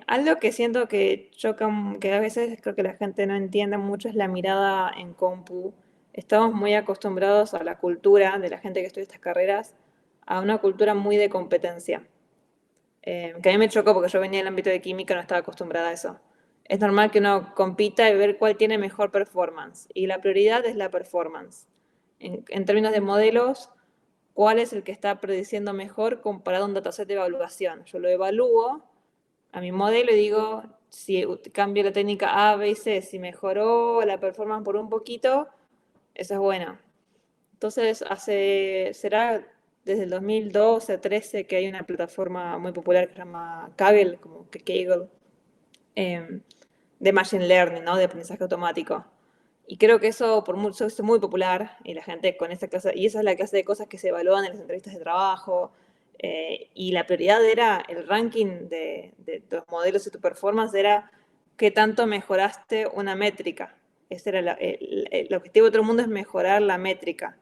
Algo que siento que choca, que a veces creo que la gente no entiende mucho es la mirada en compu. Estamos muy acostumbrados a la cultura de la gente que estudia estas carreras, a una cultura muy de competencia. Que a mí me chocó porque yo venía del ámbito de química y no estaba acostumbrada a eso. Es normal que uno compita y ver cuál tiene mejor performance. Y la prioridad es la performance. En términos de modelos, cuál es el que está prediciendo mejor comparado a un dataset de evaluación. Yo lo evalúo a mi modelo y digo, si cambio la técnica A, B y C, si mejoró la performance por un poquito, eso es bueno. Entonces, será desde el 2012, 13 que hay una plataforma muy popular que se llama Kaggle, como que Kaggle, de Machine Learning, ¿no? De aprendizaje automático. Y creo que eso es muy popular y la gente con esa clase, y esa es la clase de cosas que se evalúan en las entrevistas de trabajo. Y la prioridad era el ranking de tus modelos y tu performance, era qué tanto mejoraste una métrica. Ese era el objetivo de todo el mundo, es mejorar la métrica.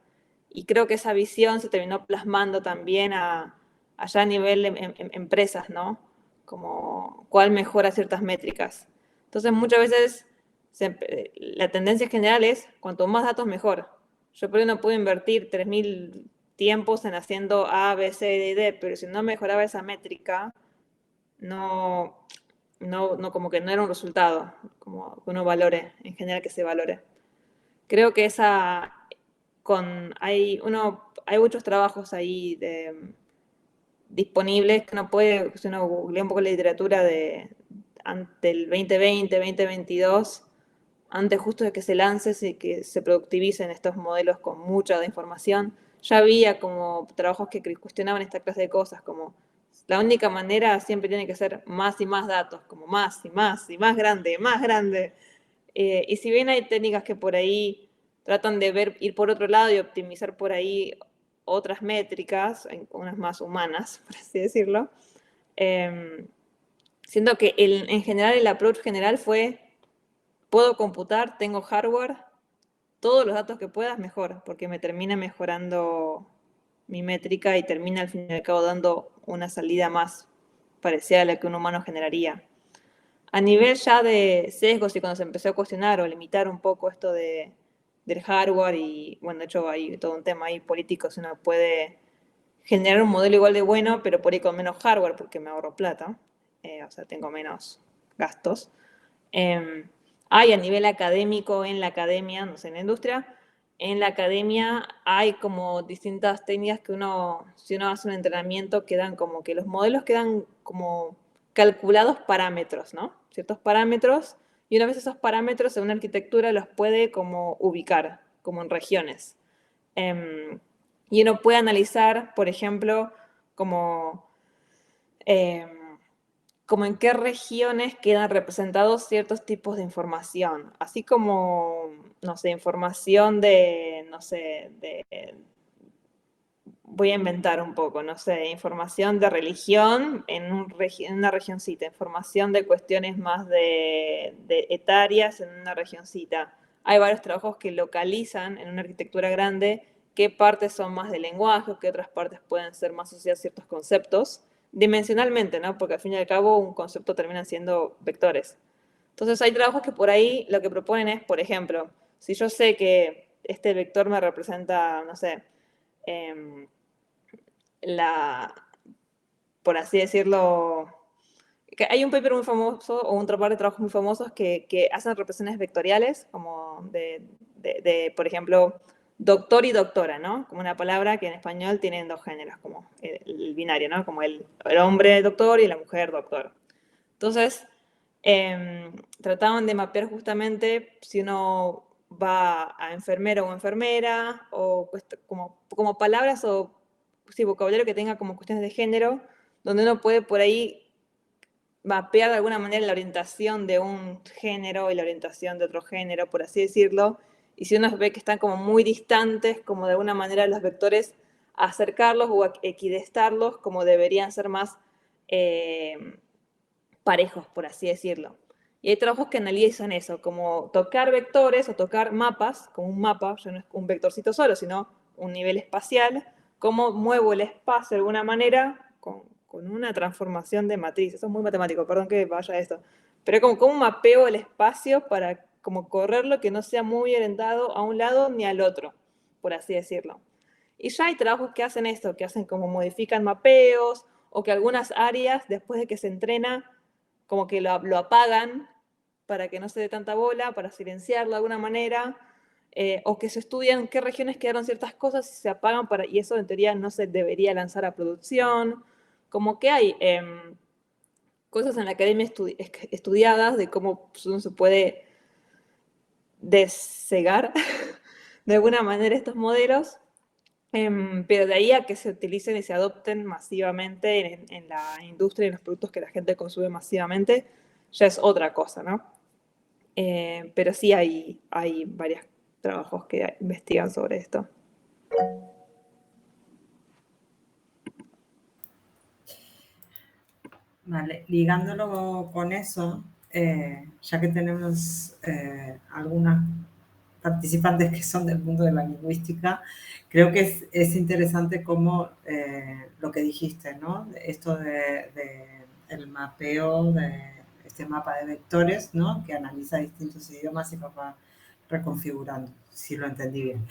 Y creo que esa visión se terminó plasmando también allá a nivel de empresas, ¿no? Como cuál mejora ciertas métricas. Entonces, muchas veces la tendencia general es cuanto más datos, mejor. Yo por ahí no puedo invertir 3.000 tiempos en haciendo A, B, C, D, D, pero si no mejoraba esa métrica, como que no era un resultado, como que uno valore, en general que se valore. Creo que hay muchos trabajos ahí disponibles que uno puede, si uno googlea un poco la literatura ante el 2020, 2022, antes justo de que se lance y que se productivicen estos modelos con mucha información, ya había como trabajos que cuestionaban esta clase de cosas, como la única manera siempre tiene que ser más y más datos, como más y más y más grande, más grande. Y si bien hay técnicas que por ahí tratan de ir por otro lado y optimizar por ahí otras métricas, unas más humanas, por así decirlo, siento que en general el approach general fue, puedo computar, tengo hardware, todos los datos que puedas, mejor, porque me termina mejorando mi métrica y termina al fin y al cabo dando una salida más parecida a la que un humano generaría. A nivel ya de sesgos y cuando se empezó a cuestionar o limitar un poco esto del hardware y, bueno, de hecho hay todo un tema ahí político, si uno puede generar un modelo igual de bueno, pero por ahí con menos hardware porque me ahorro plata, o sea, tengo menos gastos. Hay a nivel académico, en la academia, no sé, en la industria, en la academia hay como distintas técnicas que si uno hace un entrenamiento, quedan como que los modelos quedan como calculados parámetros, ¿no? Ciertos parámetros, y una vez esos parámetros en una arquitectura los puede como ubicar, como en regiones. Y uno puede analizar, por ejemplo, como en qué regiones quedan representados ciertos tipos de información, así como, no sé, información no sé, voy a inventar un poco, no sé, información de religión en una regioncita, información de cuestiones más de etarias en una regioncita. Hay varios trabajos que localizan en una arquitectura grande qué partes son más de lenguaje, qué otras partes pueden ser más asociadas a ciertos conceptos, dimensionalmente, ¿no? Porque al fin y al cabo un concepto termina siendo vectores. Entonces hay trabajos que por ahí lo que proponen es, por ejemplo, si yo sé que este vector me representa, no sé, por así decirlo, que hay un paper muy famoso o un par de trabajos muy famosos que hacen representaciones vectoriales, como por ejemplo, doctor y doctora, ¿no? Como una palabra que en español tienen dos géneros, como el binario, ¿no? Como el hombre doctor y la mujer doctor. Entonces, trataban de mapear justamente si uno va a enfermero o enfermera, o como palabras o sí, vocabulario que tenga como cuestiones de género, donde uno puede por ahí mapear de alguna manera la orientación de un género y la orientación de otro género, por así decirlo, y si uno ve que están como muy distantes, como de alguna manera los vectores acercarlos o equidestarlos como deberían ser más parejos, por así decirlo. Y hay trabajos que analizan eso, como tocar vectores o tocar mapas, como un mapa, ya no es un vectorcito solo, sino un nivel espacial, cómo muevo el espacio de alguna manera con una transformación de matriz. Eso es muy matemático, perdón que vaya a esto. Pero como cómo mapeo el espacio para como correrlo que no sea muy orientado a un lado ni al otro, por así decirlo. Y ya hay trabajos que hacen esto, que hacen como modifican mapeos o que algunas áreas, después de que se entrena, como que lo apagan para que no se dé tanta bola, para silenciarlo de alguna manera, o que se estudian qué regiones quedaron ciertas cosas y se apagan y eso en teoría no se debería lanzar a producción. Como que hay cosas en la academia estudiadas de cómo uno se puede descegar de alguna manera estos modelos, pero de ahí a que se utilicen y se adopten masivamente en la industria y en los productos que la gente consume masivamente, ya es otra cosa, ¿no? Pero sí hay varios trabajos que investigan sobre esto.
Vale, ligándolo con eso, ya que tenemos algunas participantes que son del mundo de la lingüística, creo que es interesante cómo lo que dijiste, ¿no? Esto el mapeo de este mapa de vectores, ¿no? Que analiza distintos idiomas y los va reconfigurando, si lo entendí bien.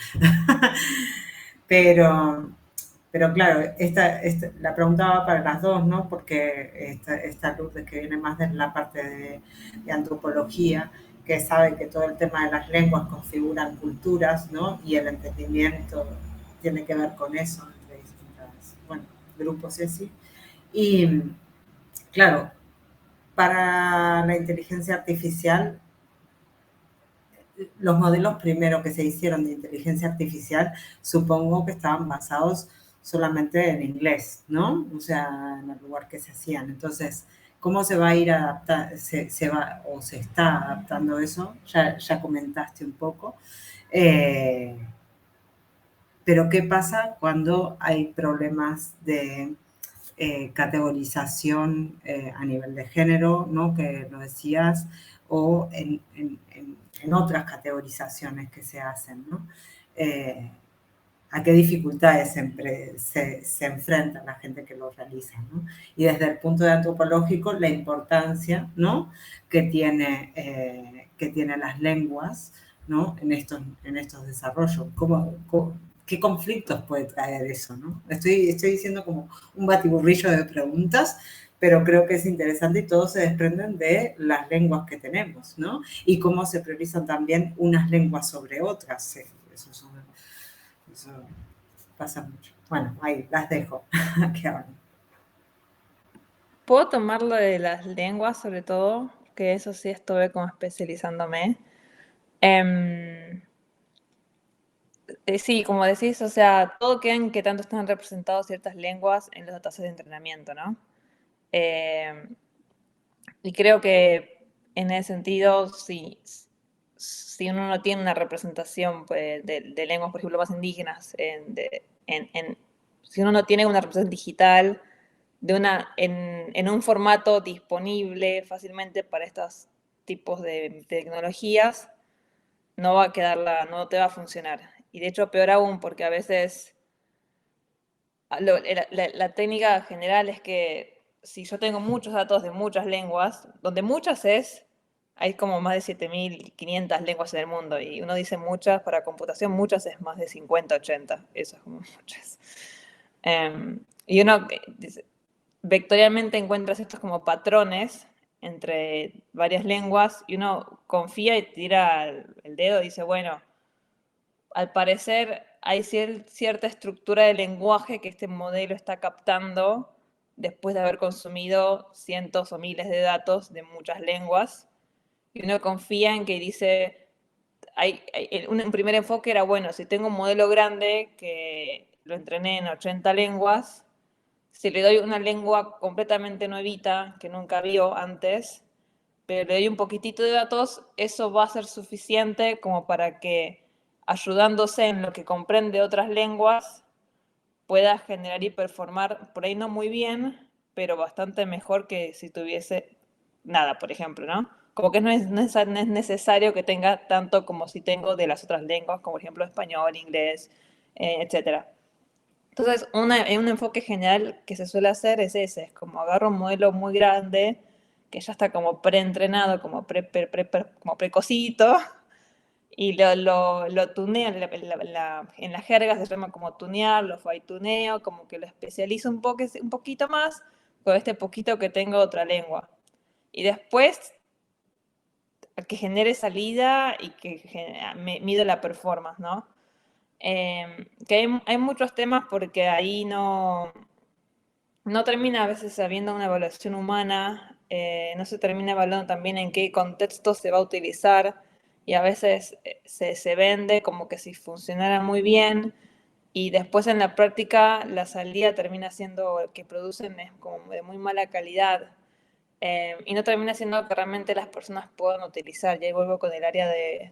Pero claro, la pregunta va para las dos, ¿no? Porque esta Lourdes que viene más de la parte de antropología, que sabe que todo el tema de las lenguas configuran culturas, ¿no? Y el entendimiento tiene que ver con eso, entre distintos grupos y así. Y claro, para la inteligencia artificial, los modelos primero que se hicieron de inteligencia artificial, supongo que estaban basados solamente en inglés, ¿no? O sea, en el lugar que se hacían. Entonces, ¿cómo se va a ir adaptando, se está adaptando eso? Ya comentaste un poco. Pero ¿qué pasa cuando hay problemas de categorización a nivel de género, ¿no? Que lo decías, o en otras categorizaciones que se hacen, ¿no? a qué dificultades se enfrenta la gente que lo realiza, ¿no? Y desde el punto de antropológico, la importancia, ¿no?, que tiene las lenguas, ¿no?, en estos desarrollos. ¿Qué conflictos puede traer eso, ¿no? Estoy diciendo como un batiburrillo de preguntas, pero creo que es interesante y todos se desprenden de las lenguas que tenemos, ¿no? Y cómo se priorizan también unas lenguas sobre otras. Eso pasa mucho. Bueno, ahí las dejo. Que hablen.
Puedo tomar lo de las lenguas, sobre todo, que eso sí estuve como especializándome. Sí, como decís, o sea, todo queda en que tanto están representadas ciertas lenguas en los datasets de entrenamiento, ¿no? Y creo que en ese sentido, si uno no tiene una representación pues, de lenguas, por ejemplo, más indígenas, si uno no tiene una representación digital en un formato disponible fácilmente para estos tipos de tecnologías, no no te va a funcionar. Y de hecho, peor aún, porque a veces la técnica general es que si yo tengo muchos datos de muchas lenguas, donde hay como más de 7.500 lenguas en el mundo, y uno dice muchas, para computación muchas es más de 50, 80, eso es como muchas. Y uno vectorialmente encuentra estos como patrones entre varias lenguas, y uno confía y tira el dedo y dice, bueno, al parecer hay cierta estructura de lenguaje que este modelo está captando después de haber consumido cientos o miles de datos de muchas lenguas. Y uno confía en que dice, un primer enfoque era, bueno, si tengo un modelo grande que lo entrené en 80 lenguas, si le doy una lengua completamente nuevita que nunca vio antes, pero le doy un poquitito de datos, eso va a ser suficiente como para que, ayudándose en lo que comprende otras lenguas, pueda generar y performar, por ahí no muy bien, pero bastante mejor que si tuviese nada, por ejemplo, ¿no? Como que no es necesario que tenga tanto como si tengo de las otras lenguas, como por ejemplo español, inglés, etc. Entonces, un enfoque general que se suele hacer es ese, es como agarro un modelo muy grande, que ya está como preentrenado, como precosito, y lo tuneo, en la jerga se llama como tunear, lo fine-tuneo, como que lo especializo un poquito más con este poquito que tengo de otra lengua. Y después, que genere salida y que mido la performance, ¿no? Que hay muchos temas porque ahí no termina a veces habiendo una evaluación humana, no se termina evaluando también en qué contexto se va a utilizar, y a veces se vende como que si funcionara muy bien, y después en la práctica la salida termina siendo que producen es como de muy mala calidad, y no termina siendo que realmente las personas puedan utilizar. Y ahí vuelvo con el área de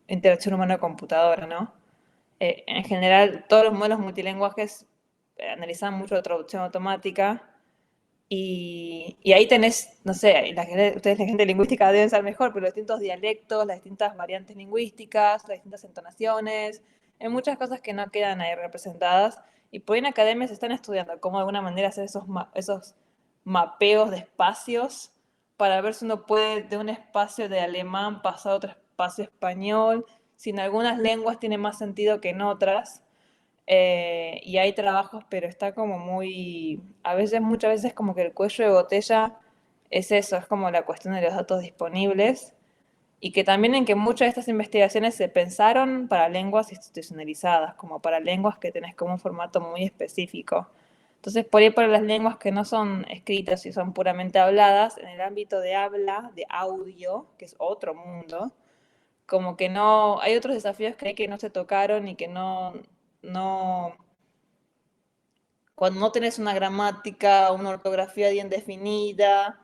interacción humana-computadora, ¿no? En general, todos los modelos multilingüajes analizan mucho la traducción automática, y ahí tenés, no sé, ustedes la gente lingüística deben saber mejor, pero los distintos dialectos, las distintas variantes lingüísticas, las distintas entonaciones, hay muchas cosas que no quedan ahí representadas, y por ahí en academia se están estudiando cómo de alguna manera hacer esos mapeos de espacios para ver si uno puede de un espacio de alemán pasar a otro espacio español, si en algunas lenguas tiene más sentido que en otras. Y hay trabajos, pero está como muchas veces como que el cuello de botella es eso, es como la cuestión de los datos disponibles, y que también en que muchas de estas investigaciones se pensaron para lenguas institucionalizadas, como para lenguas que tenés como un formato muy específico. Entonces, por ahí para las lenguas que no son escritas y son puramente habladas, en el ámbito de habla, de audio, que es otro mundo, como que no, hay otros desafíos que no se tocaron y que cuando no tenés una gramática, una ortografía bien definida,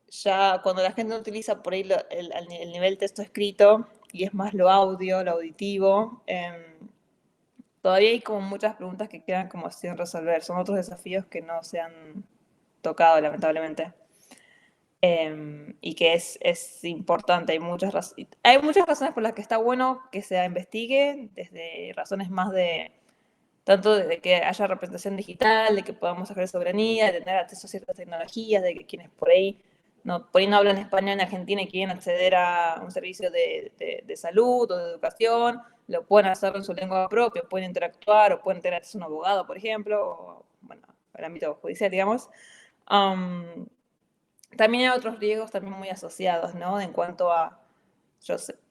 ya cuando la gente no utiliza por ahí el nivel texto escrito y es más lo audio, lo auditivo, todavía hay como muchas preguntas que quedan como sin resolver, son otros desafíos que no se han tocado lamentablemente. y que es importante. Hay muchas razones por las que está bueno que se investigue, desde razones más tanto de que haya representación digital, de que podamos ejercer soberanía, de tener acceso a ciertas tecnologías, de que quienes por ahí no hablan español en Argentina y quieren acceder a un servicio de salud o de educación, lo pueden hacer en su lengua propia, pueden interactuar o pueden tener acceso a un abogado, por ejemplo, o, bueno, el ámbito judicial, digamos. También hay otros riesgos también muy asociados, ¿no? En cuanto a,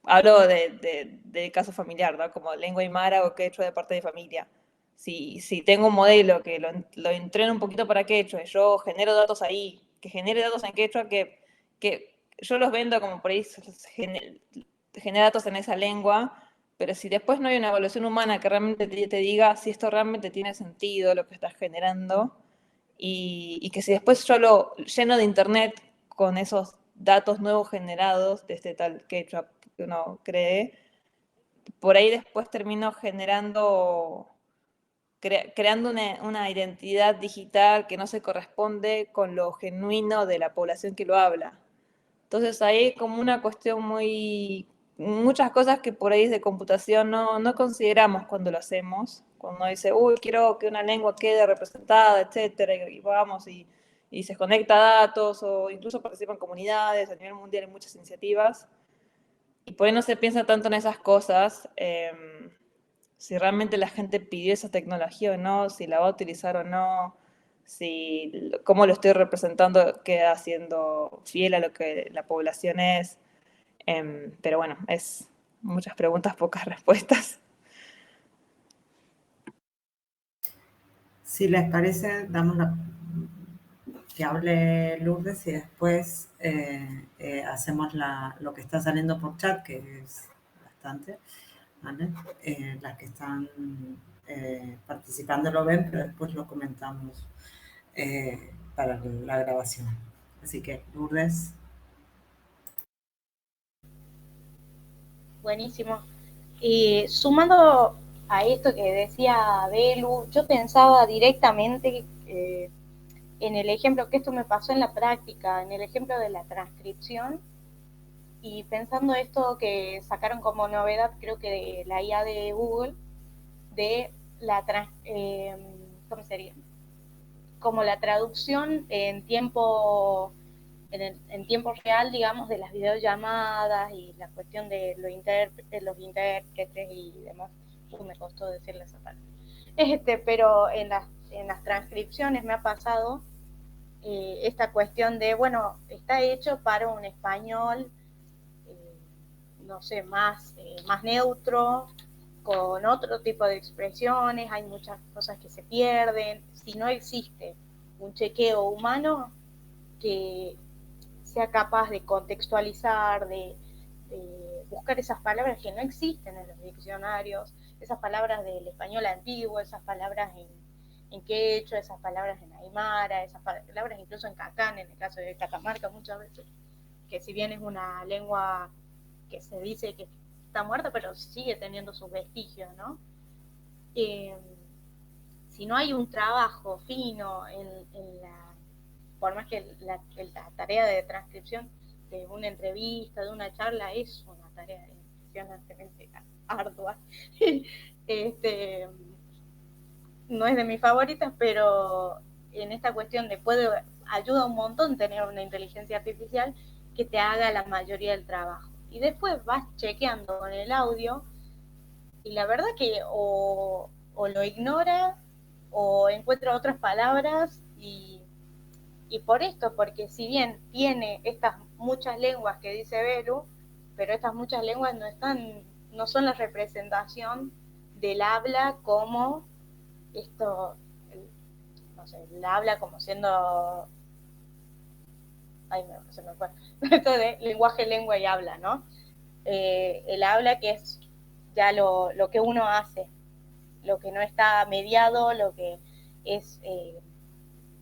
hablo de caso familiar, ¿no? Como lengua aymara o quechua de parte de familia. Si tengo un modelo que lo entreno un poquito para quechua y yo genero datos ahí, que genere datos en quechua, que yo los vendo como por ahí genera datos en esa lengua, pero si después no hay una evaluación humana que realmente te diga si esto realmente tiene sentido, lo que estás generando, y que si después yo lo lleno de internet con esos datos nuevos generados de este tal quechua que uno cree, por ahí después termino generando, creando una identidad digital que no se corresponde con lo genuino de la población que lo habla. Entonces ahí hay como una cuestión muchas cosas que por ahí de computación no consideramos cuando lo hacemos, cuando uno dice, uy, quiero que una lengua quede representada, etcétera, y vamos, y se conecta a datos, o incluso participa en comunidades, a nivel mundial hay muchas iniciativas, y por ahí no se piensa tanto en esas cosas, si realmente la gente pidió esa tecnología o no, si la va a utilizar o no, si cómo lo estoy representando queda siendo fiel a lo que la población es. Pero bueno, es muchas preguntas, pocas respuestas.
Si les parece, que hable Lourdes y después hacemos lo que está saliendo por chat, que es bastante, ¿vale? Las que están participando lo ven, pero después lo comentamos para la grabación. Así que, Lourdes.
Buenísimo. Y sumando a esto que decía Belu, yo pensaba directamente en el ejemplo, que esto me pasó en la práctica, en el ejemplo de la transcripción, y pensando esto que sacaron como novedad, creo que de la IA de Google, de ¿cómo sería? Como la traducción en tiempo real, digamos, de las videollamadas y la cuestión de los intérpretes y demás. Me costó decirle esa parte. Pero en las transcripciones me ha pasado esta cuestión de, bueno, está hecho para un español, no sé, más neutro, con otro tipo de expresiones, hay muchas cosas que se pierden. Si no existe un chequeo humano que sea capaz de contextualizar, de buscar esas palabras que no existen en los diccionarios, esas palabras del español antiguo, esas palabras en quechua, esas palabras en aymara, esas palabras incluso en cacán, en el caso de Catamarca muchas veces, que si bien es una lengua que se dice que está muerta, pero sigue teniendo sus vestigios, ¿no? Si no hay un trabajo fino en la, por más que la tarea de transcripción de una entrevista, de una charla, es una tarea impresionantemente ardua. No es de mis favoritas, pero en esta cuestión ayuda un montón tener una inteligencia artificial que te haga la mayoría del trabajo. Y después vas chequeando con el audio y la verdad que o lo ignora o encuentra otras palabras y por esto, porque si bien tiene estas muchas lenguas que dice Belu, pero estas muchas lenguas no son la representación del habla como esto, no sé, la habla como siendo, se me fue, esto de lenguaje, lengua y habla, ¿no? El habla que es ya lo que uno hace, lo que no está mediado, lo que es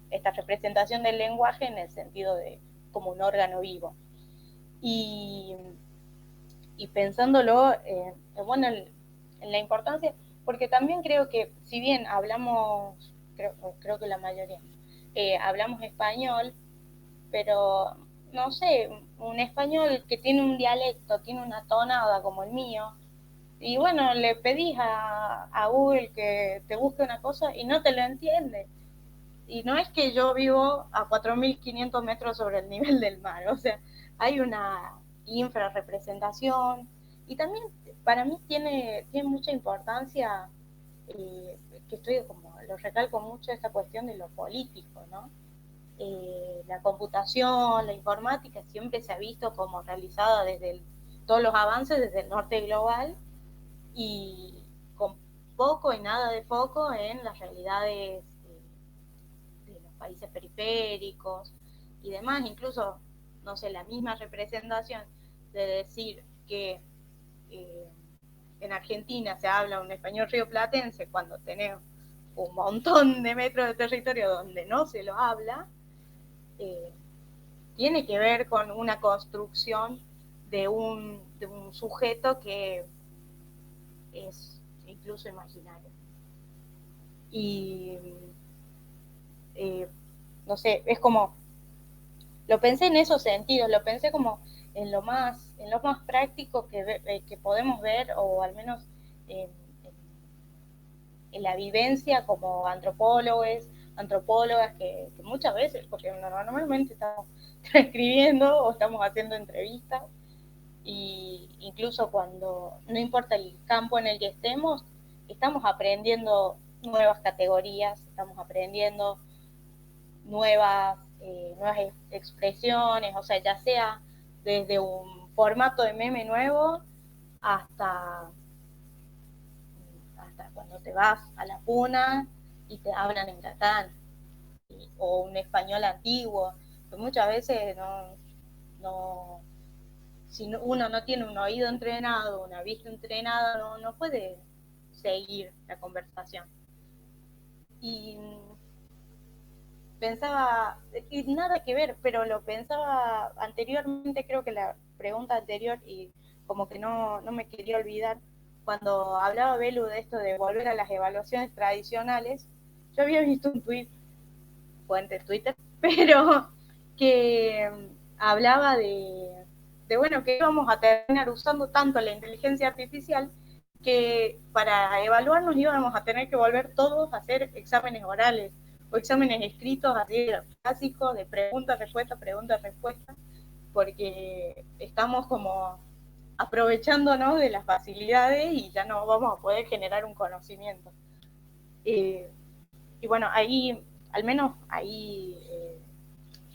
esta representación del lenguaje en el sentido de como un órgano vivo. Y pensándolo, bueno, en la importancia, porque también creo que si bien creo que la mayoría, hablamos español, pero no sé, un español que tiene un dialecto, tiene una tonada como el mío, y bueno, le pedís a Google que te busque una cosa y no te lo entiende. Y no es que yo vivo a 4.500 metros sobre el nivel del mar, o sea, hay una infrarrepresentación y también para mí tiene mucha importancia, que estoy como, lo recalco mucho, esta cuestión de lo político, ¿no? La computación, la informática siempre se ha visto como realizada todos los avances desde el norte global y con poco y nada de foco en las realidades de los países periféricos y demás, incluso, no sé, la misma representación de decir que eh, en Argentina se habla un español rioplatense cuando tenemos un montón de metros de territorio donde no se lo habla, tiene que ver con una construcción de un sujeto que es incluso imaginario. Y no sé, es como, lo pensé en esos sentidos, lo pensé como en lo más práctico que podemos ver, o al menos en, en la vivencia como antropólogas que muchas veces, porque normalmente estamos escribiendo o estamos haciendo entrevistas, y incluso cuando no importa el campo en el que estemos, estamos aprendiendo nuevas categorías, estamos aprendiendo nuevas expresiones, o sea, ya sea desde un formato de meme nuevo hasta cuando te vas a la puna y te hablan en catalán, o un español antiguo, que muchas veces si uno no tiene un oído entrenado, una vista entrenada, no puede seguir la conversación. Y pensaba, y nada que ver, pero lo pensaba anteriormente, creo que la pregunta anterior, y como que no me quería olvidar, cuando hablaba Belu de esto de volver a las evaluaciones tradicionales, yo había visto un tweet, fuente Twitter, pero que hablaba bueno, que íbamos a terminar usando tanto la inteligencia artificial que para evaluarnos íbamos a tener que volver todos a hacer exámenes orales o exámenes escritos así clásicos de pregunta-respuesta, pregunta-respuesta, porque estamos como aprovechándonos de las facilidades y ya no vamos a poder generar un conocimiento. Y bueno, ahí, al menos ahí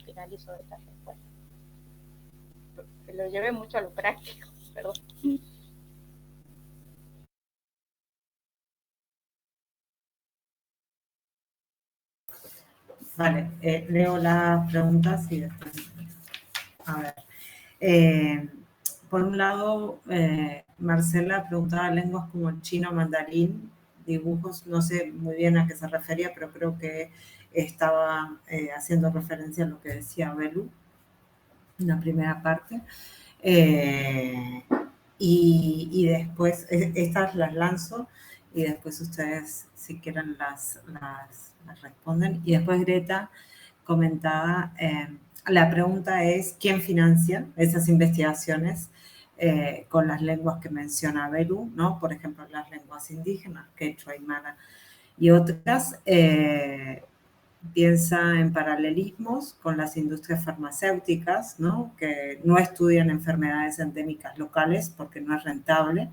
finalizo esta respuesta. Lo llevé mucho a lo práctico, perdón.
Vale, leo las preguntas y después. A ver. Por un lado, Marcela preguntaba lenguas como el chino, mandarín, dibujos, no sé muy bien a qué se refería, pero creo que estaba haciendo referencia a lo que decía Belu en la primera parte. Y después, estas las lanzo y después ustedes, si quieren, las responden. Y después Greta comentaba, la pregunta es, ¿quién financia esas investigaciones con las lenguas que menciona Belu, ¿no? Por ejemplo, las lenguas indígenas, quechua, aymara y otras. Piensa en paralelismos con las industrias farmacéuticas, ¿no? Que no estudian enfermedades endémicas locales porque no es rentable.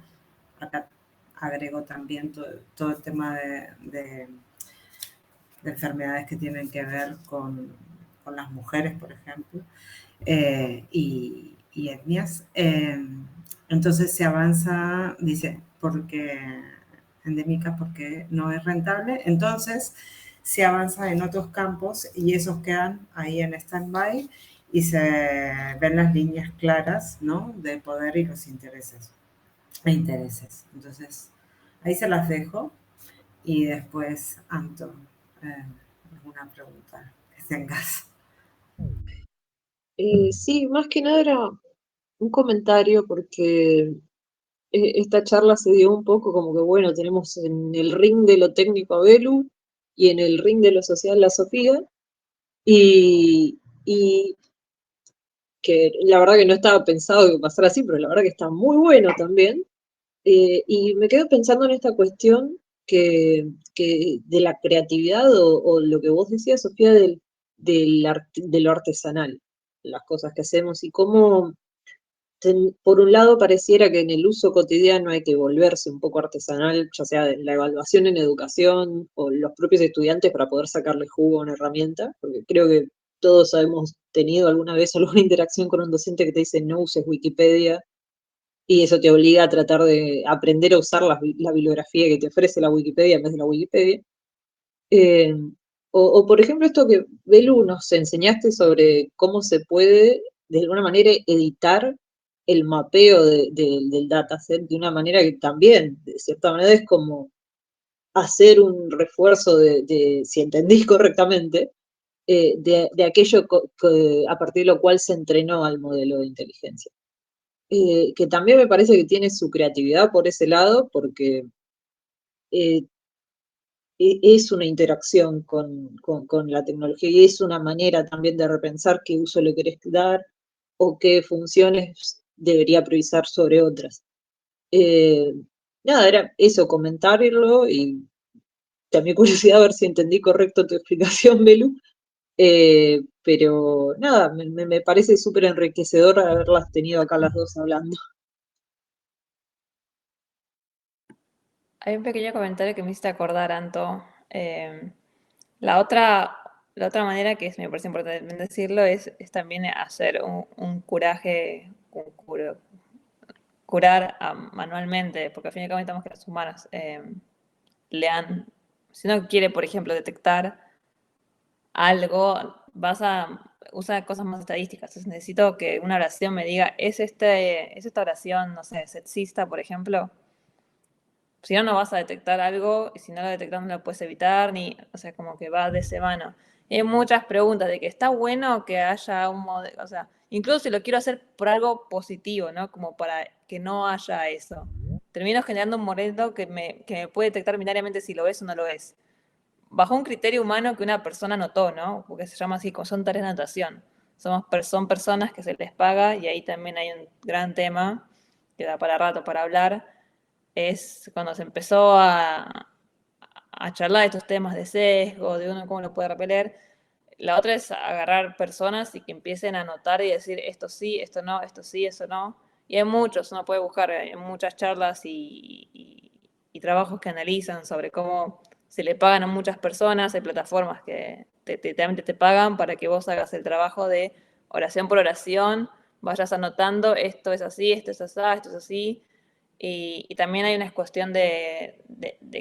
Acá agrego también todo el tema de enfermedades que tienen que ver con las mujeres, por ejemplo, y etnias. Entonces se avanza, dice, porque endémicas porque no es rentable. Entonces se avanza en otros campos y esos quedan ahí en stand-by y se ven las líneas claras, ¿no? De poder y los intereses. Entonces, ahí se las dejo y después, Anton, alguna pregunta que tengas.
Sí, más que nada era un comentario porque esta charla se dio un poco como que, bueno, tenemos en el ring de lo técnico a Belu y en el ring de lo social a Sofía, y que la verdad que no estaba pensado que pasara así, pero la verdad que está muy bueno también. Y me quedo pensando en esta cuestión que de la creatividad o lo que vos decías, Sofía, de lo artesanal, las cosas que hacemos y cómo, por un lado, pareciera que en el uso cotidiano hay que volverse un poco artesanal, ya sea en la evaluación en educación o los propios estudiantes para poder sacarle jugo a una herramienta, porque creo que todos hemos tenido alguna vez alguna interacción con un docente que te dice no uses Wikipedia y eso te obliga a tratar de aprender a usar la bibliografía que te ofrece la Wikipedia en vez de la Wikipedia. Eh, o, por ejemplo, esto que, Belu, nos enseñaste sobre cómo se puede, de alguna manera, editar el mapeo del dataset de una manera que también, de cierta manera, es como hacer un refuerzo si entendís correctamente, de aquello a partir de lo cual se entrenó al modelo de inteligencia. Que también me parece que tiene su creatividad por ese lado, porque eh, es una interacción con la tecnología y es una manera también de repensar qué uso le querés dar o qué funciones debería priorizar sobre otras. Eh, Nada, era eso, comentarlo y también curiosidad a ver si entendí correcto tu explicación, Belu. Pero nada, me parece súper enriquecedor haberlas tenido acá las dos hablando.
Hay un pequeño comentario que me hiciste acordar, Anto. La otra, la otra manera que me parece importante decirlo es también hacer un curaje, curar manualmente, porque al fin y al cabo necesitamos que las humanas lean. Si uno quiere, por ejemplo, detectar algo, vas a usar cosas más estadísticas. Entonces necesito que una oración me diga, ¿es esta oración, no sé, sexista, por ejemplo? Si no, no vas a detectar algo, y si no lo detectas no lo puedes evitar, o sea, como que va de esa mano. Y hay muchas preguntas de que está bueno que haya un modelo, o sea, incluso si lo quiero hacer por algo positivo, ¿no? Como para que no haya eso. Termino generando un modelo que me puede detectar binariamente si lo es o no lo es. Bajo un criterio humano que una persona notó, ¿no? Porque se llama así, como son tareas de anotación. Son personas que se les paga, y ahí también hay un gran tema que da para rato para hablar, es cuando se empezó a charlar de estos temas de sesgo, de uno cómo lo puede repeler. La otra es agarrar personas y que empiecen a anotar y decir esto sí, esto no, esto sí, eso no. Y hay muchos, uno puede buscar muchas charlas y trabajos que analizan sobre cómo se le pagan a muchas personas. Hay plataformas que te pagan para que vos hagas el trabajo de oración por oración, vayas anotando esto es así, esto es así, esto es así. Y también hay una cuestión de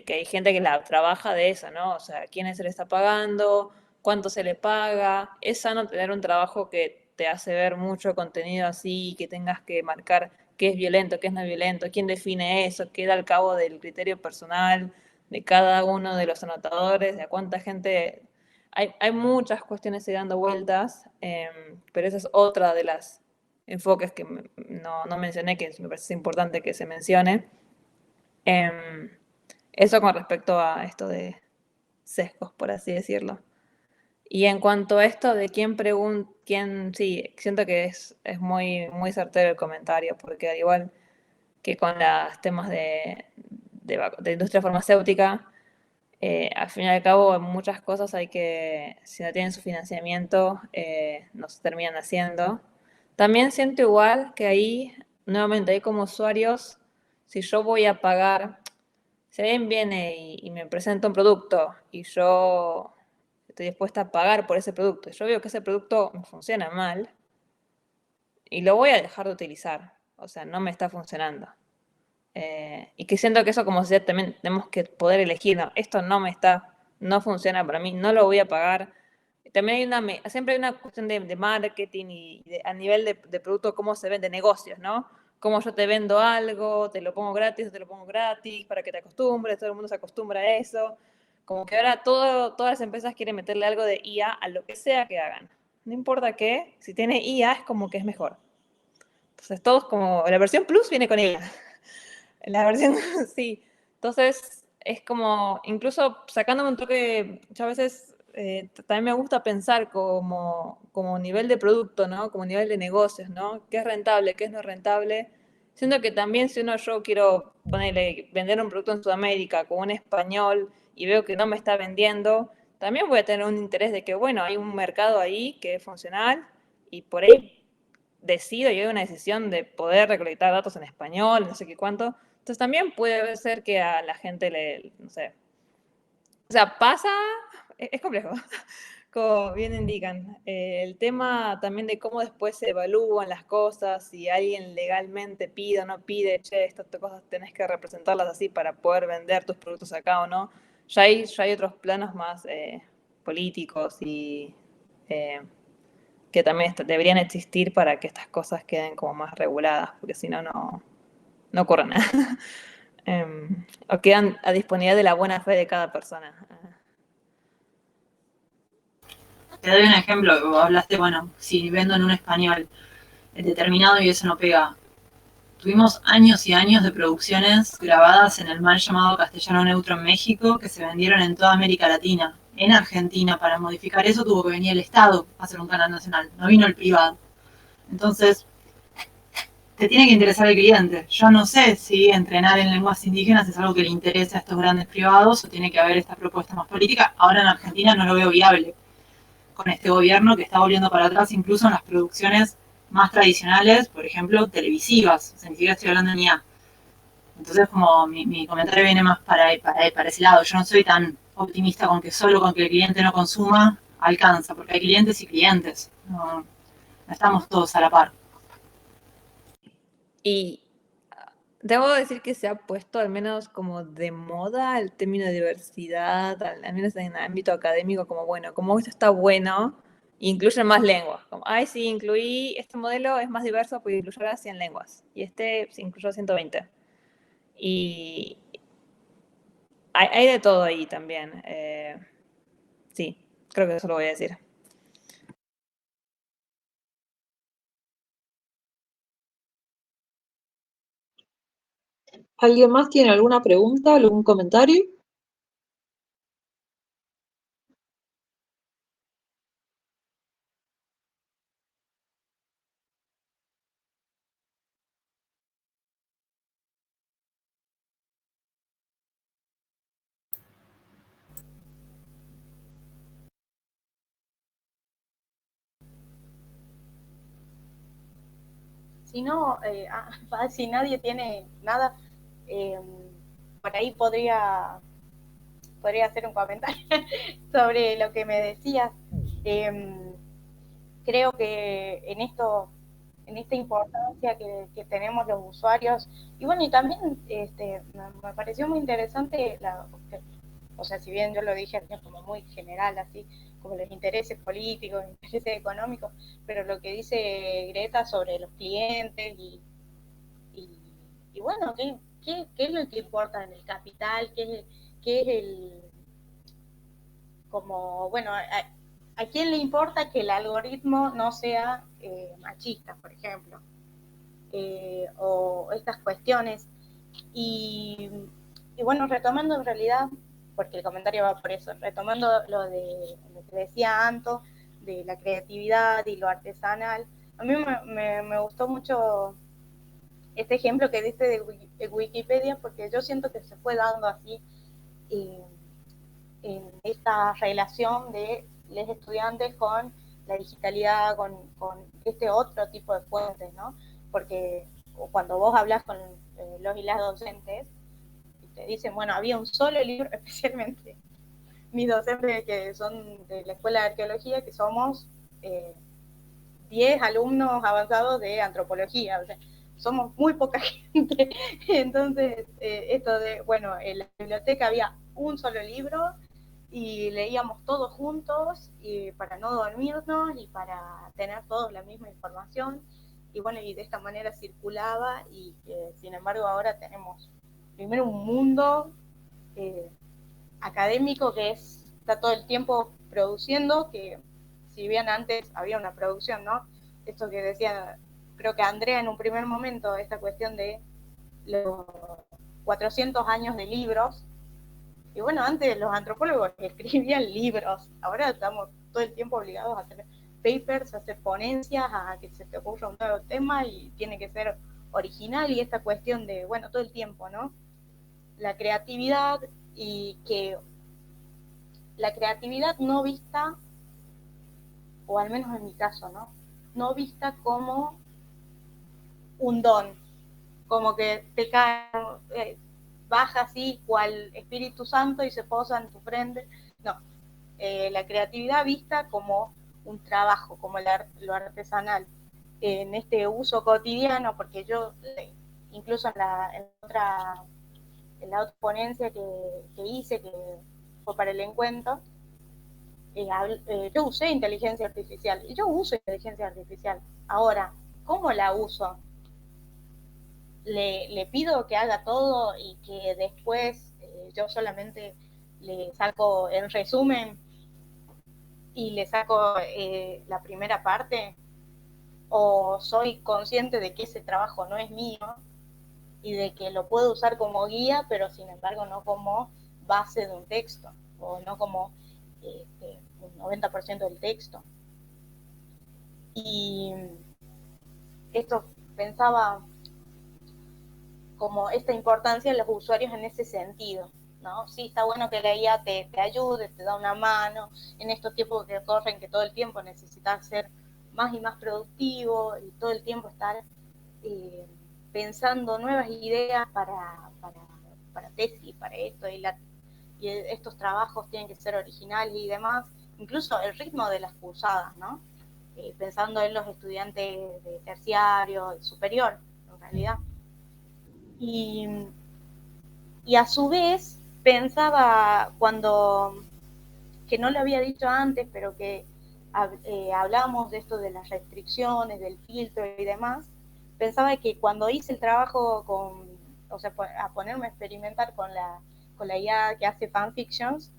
que hay gente que la trabaja de eso, ¿no? O sea, quién se le está pagando, cuánto se le paga. Es sano tener un trabajo que te hace ver mucho contenido así, que tengas que marcar qué es violento, qué es no violento, quién define eso, queda al cabo del criterio personal de cada uno de los anotadores, de a cuánta gente. Hay muchas cuestiones ahí dando vueltas, pero esa es otra de las enfoques que no mencioné, que me parece importante que se mencione. Eso con respecto a esto de sesgos, por así decirlo. Y en cuanto a esto de sí, siento que es muy, muy certero el comentario, porque al igual que con los temas de industria farmacéutica, al fin y al cabo, en muchas cosas si no tienen su financiamiento, no se terminan haciendo. También siento igual que ahí, nuevamente, ahí como usuarios, si yo voy a pagar, si alguien viene y me presenta un producto y yo estoy dispuesta a pagar por ese producto, y yo veo que ese producto me funciona mal, y lo voy a dejar de utilizar, o sea, no me está funcionando. Y que siento que eso como sociedad también tenemos que poder elegir, no, esto no funciona para mí, no lo voy a pagar. También siempre hay una cuestión de marketing y a nivel de producto, cómo se vende, negocios, ¿no? Cómo yo te vendo algo, te lo pongo gratis o te lo pongo gratis para que te acostumbres, todo el mundo se acostumbra a eso. Como que ahora todas las empresas quieren meterle algo de IA a lo que sea que hagan. No importa qué, si tiene IA es como que es mejor. Entonces todos como, la versión Plus viene con IA. La versión, sí. Entonces, es como, incluso sacándome un toque, yo a veces también me gusta pensar como nivel de producto, ¿no? Como nivel de negocios, ¿no? ¿Qué es rentable, qué es no rentable? Siento que también si yo quiero vender un producto en Sudamérica con un español y veo que no me está vendiendo, también voy a tener un interés de que, bueno, hay un mercado ahí que es funcional y por ahí decido y hay una decisión de poder recolectar datos en español, no sé qué cuánto. Entonces también puede ser que a la gente no sé. O sea, es complejo, como bien indican. El tema también de cómo después se evalúan las cosas, si alguien legalmente pide o no pide, che, estas cosas tenés que representarlas así para poder vender tus productos acá o no. Ya hay otros planos más políticos y que también deberían existir para que estas cosas queden como más reguladas, porque si no, no ocurre nada. O quedan a disponibilidad de la buena fe de cada persona.
Te doy un ejemplo, vos hablaste, bueno, si vendo en un español determinado y eso no pega. Tuvimos años y años de producciones grabadas en el mal llamado castellano neutro en México que se vendieron en toda América Latina. En Argentina, para modificar eso, tuvo que venir el Estado a hacer un canal nacional, no vino el privado. Entonces, te tiene que interesar el cliente. Yo no sé si entrenar en lenguas indígenas es algo que le interesa a estos grandes privados o tiene que haber esta propuesta más política. Ahora en Argentina no lo veo viable con este gobierno que está volviendo para atrás incluso en las producciones más tradicionales, por ejemplo, televisivas. O sea, ni siquiera estoy hablando de IA. Entonces, como mi comentario viene más para ese lado. Yo no soy tan optimista con que solo con que el cliente no consuma alcanza, porque hay clientes y clientes. No estamos todos a la par.
Y debo decir que se ha puesto al menos como de moda el término diversidad, al menos en el ámbito académico, como bueno, como esto está bueno, incluyen más lenguas. Como, ay, sí, incluí, este modelo es más diverso porque incluyó ahora 100 lenguas y este se incluyó 120. Y hay de todo ahí también. Sí, creo que eso lo voy a decir.
¿Alguien más tiene alguna pregunta, algún comentario?
Si no, si nadie tiene nada, por ahí podría hacer un comentario sobre lo que me decías. Creo que en esta importancia que tenemos los usuarios, y bueno, y también me pareció muy interesante, o sea, si bien yo lo dije como muy general, así, como los intereses políticos, los intereses económicos, pero lo que dice Greta sobre los clientes y bueno, ¿qué es lo que importa en el capital? ¿Qué es el como, bueno, a quién le importa que el algoritmo no sea machista, por ejemplo? O estas cuestiones. Y bueno, retomando en realidad, porque el comentario va por eso, retomando lo que decía Anto, de la creatividad y lo artesanal, a mí me gustó mucho este ejemplo que diste de Wikipedia, porque yo siento que se fue dando así en esta relación de los estudiantes con la digitalidad, con este otro tipo de fuentes, ¿no? Porque cuando vos hablas con los y las docentes, te dicen, bueno, había un solo libro, especialmente mis docentes que son de la Escuela de Arqueología, que somos 10 alumnos avanzados de antropología, o sea, somos muy poca gente. Entonces, esto de, bueno, en la biblioteca había un solo libro y leíamos todos juntos y para no dormirnos y para tener todos la misma información. Y bueno, y de esta manera circulaba y sin embargo ahora tenemos primero un mundo académico que está todo el tiempo produciendo, que si bien antes había una producción, ¿no? Esto que decía, creo que Andrea en un primer momento, esta cuestión de los 400 años de libros, Y bueno, antes los antropólogos escribían libros, ahora estamos todo el tiempo obligados a hacer papers, a hacer ponencias, a que se te ocurra un nuevo tema y tiene que ser original, y esta cuestión de, bueno, todo el tiempo, ¿no? La creatividad, y que la creatividad no vista, o al menos en mi caso, ¿no? No vista como un don, como que te cae, baja así cual Espíritu Santo y se posa en tu frente. No, la creatividad vista como un trabajo, como lo artesanal, en este uso cotidiano, porque yo, incluso en la otra ponencia que hice, que fue para el encuentro, yo usé inteligencia artificial, y yo uso inteligencia artificial. Ahora, ¿cómo la uso? Le pido que haga todo y que después yo solamente le saco el resumen y le saco la primera parte, o soy consciente de que ese trabajo no es mío y de que lo puedo usar como guía, pero sin embargo no como base de un texto, o no como un 90% del texto. Y esto pensaba como esta importancia de los usuarios en ese sentido, ¿no? Sí, está bueno que la IA te ayude, te da una mano en estos tiempos que corren, que todo el tiempo necesitas ser más y más productivo y todo el tiempo estar pensando nuevas ideas para tesis, para esto, y estos trabajos tienen que ser originales y demás, incluso el ritmo de las cursadas, ¿no? Pensando en los estudiantes de terciario, superior, en realidad. Y a su vez pensaba, cuando, que no lo había dicho antes, pero que hablamos de esto de las restricciones, del filtro y demás, pensaba que cuando hice el trabajo o sea, a ponerme a experimentar con la IA que hace fanfictions,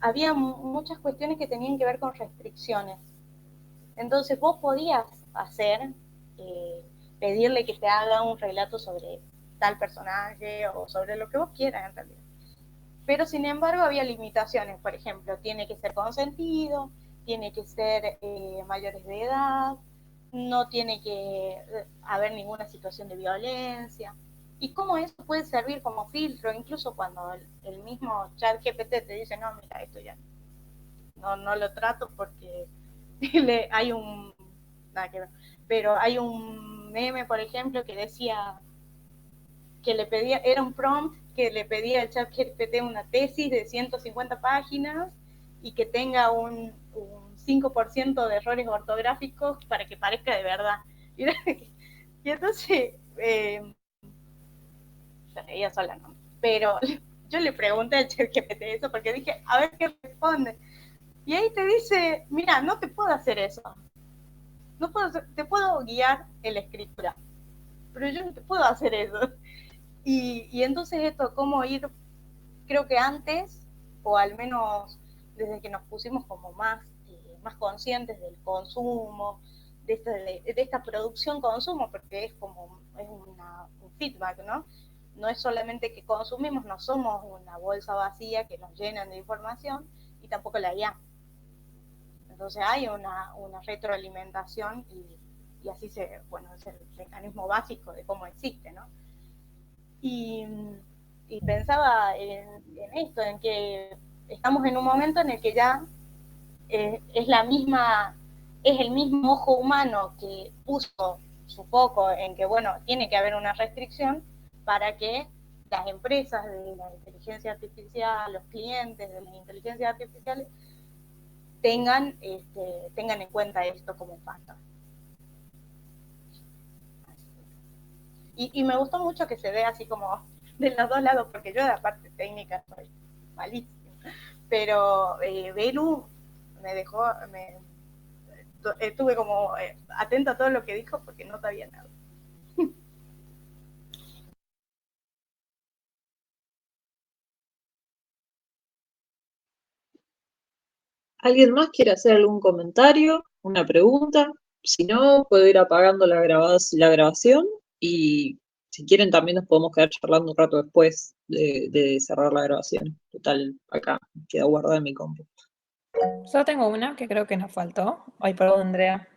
había muchas cuestiones que tenían que ver con restricciones. Entonces vos podías hacer, pedirle que te haga un relato sobre tal personaje o sobre lo que vos quieras en realidad. Pero sin embargo había limitaciones, por ejemplo, tiene que ser consentido, tiene que ser mayores de edad, no tiene que haber ninguna situación de violencia. Y cómo eso puede servir como filtro, incluso cuando el mismo ChatGPT te dice, no, mira, esto ya no lo trato porque hay un... Nada que ver. Pero hay un meme, por ejemplo, que decía que le pedía, era un prompt que le pedía al ChatGPT una tesis de 150 páginas y que tenga un 5% de errores ortográficos para que parezca de verdad. Y entonces, se reía sola, ¿no? Pero yo le pregunté al ChatGPT eso porque dije, a ver qué responde. Y ahí te dice, mira, no te puedo hacer eso. No puedo, te puedo guiar en la escritura, pero yo no te puedo hacer eso. Y entonces esto, cómo ir, creo que antes, o al menos desde que nos pusimos como más conscientes del consumo, de esta producción-consumo, porque es como un feedback, ¿no? No es solamente que consumimos, no somos una bolsa vacía que nos llenan de información, y tampoco la IA. Entonces hay una retroalimentación, y así es el mecanismo básico de cómo existe, ¿no? Y pensaba en esto, en que estamos en un momento en el que ya es el mismo ojo humano que puso su foco en que, bueno, tiene que haber una restricción para que las empresas de la inteligencia artificial, los clientes de la inteligencia artificial tengan en cuenta esto como un factor. Y me gustó mucho que se vea así como de los dos lados, porque yo de la parte técnica soy malísima. Pero Belu me dejó, estuve como atenta a todo lo que dijo porque no sabía nada.
¿Alguien más quiere hacer algún comentario, una pregunta? Si no, puedo ir apagando la grabación y Si quieren también nos podemos quedar charlando un rato después de cerrar la grabación. Total, acá queda guardada en mi compu.
Solo tengo una que creo que nos faltó. Ay, perdón, Andrea.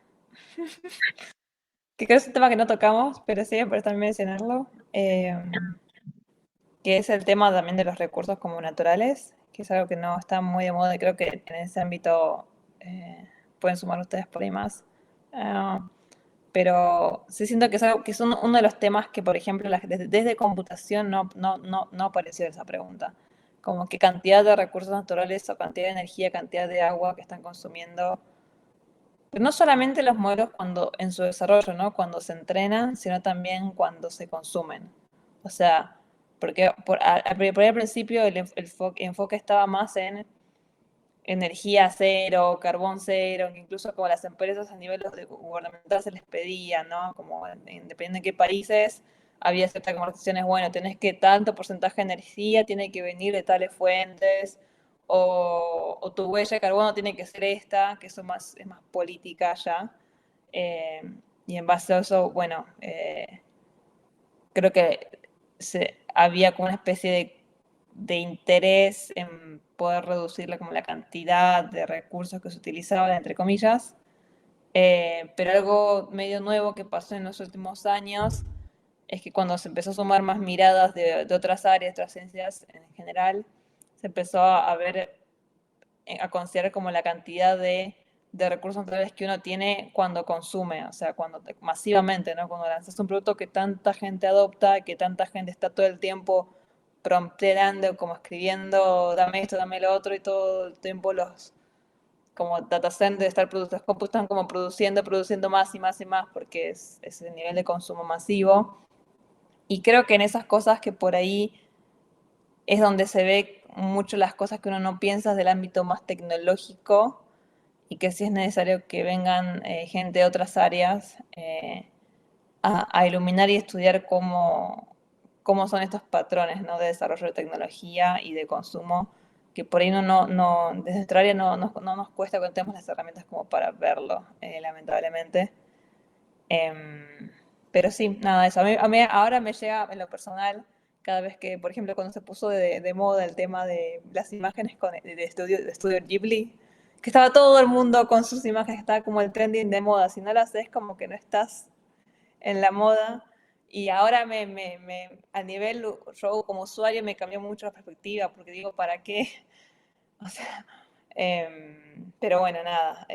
Que creo que es un tema que no tocamos, pero sí me parece también mencionarlo. Que es el tema también de los recursos como naturales, que es algo que no está muy de moda y creo que en ese ámbito pueden sumar ustedes por ahí más. Pero sí siento que es algo que es uno de los temas que, por ejemplo, desde computación no apareció esa pregunta. Como qué cantidad de recursos naturales o cantidad de energía, cantidad de agua que están consumiendo. Pero no solamente los modelos cuando en su desarrollo, ¿no? Cuando se entrenan, sino también cuando se consumen. O sea, porque por ahí al principio el enfoque estaba más en energía cero, carbón cero, que incluso como las empresas a nivel gubernamental se les pedía, ¿no? Como dependiendo de qué países, había ciertas conversaciones, bueno, tenés que tanto porcentaje de energía tiene que venir de tales fuentes, o tu huella de carbono tiene que ser esta, que eso es más política ya. Y en base a eso, bueno, creo que había como una especie de interés en poder reducir como la cantidad de recursos que se utilizaban, entre comillas. Pero algo medio nuevo que pasó en los últimos años es que cuando se empezó a sumar más miradas de otras áreas, otras ciencias en general, se empezó a ver, a considerar como la cantidad de recursos naturales que uno tiene cuando consume, o sea, masivamente, ¿no? Cuando lanzas un producto que tanta gente adopta, que tanta gente está todo el tiempo prompteando, como escribiendo, dame esto, dame lo otro, y todo el tiempo como data centers, los compus están como produciendo más y más y más, porque es el nivel de consumo masivo. Y creo que en esas cosas que por ahí es donde se ve mucho las cosas que uno no piensa del ámbito más tecnológico, y que sí es necesario que vengan gente de otras áreas a iluminar y estudiar cómo son estos patrones, ¿no? De desarrollo de tecnología y de consumo, que por ahí desde nuestra área no nos cuesta cuando tenemos las herramientas como para verlo, lamentablemente. Pero sí, nada, eso. A mí ahora me llega en lo personal, cada vez que, por ejemplo, cuando se puso de moda el tema de las imágenes de estudio Ghibli, que estaba todo el mundo con sus imágenes, estaba como el trending de moda. Si no lo haces, como que no estás en la moda. Y ahora a nivel, yo como usuario me cambió mucho la perspectiva, porque digo, ¿para qué? O sea, pero bueno, nada,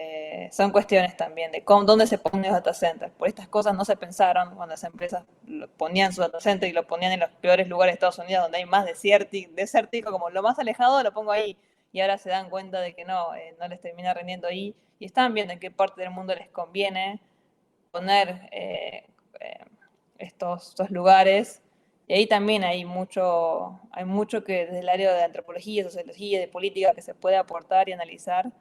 son cuestiones también de dónde se ponen los data centers. Por estas cosas no se pensaron cuando las empresas ponían su data center y lo ponían en los peores lugares de Estados Unidos, donde hay más desértico, como lo más alejado lo pongo ahí. Y ahora se dan cuenta de que no les termina rindiendo ahí. Y están viendo en qué parte del mundo les conviene poner estos lugares. Y ahí también hay mucho que desde el área de antropología, sociología, de política que se puede aportar y analizar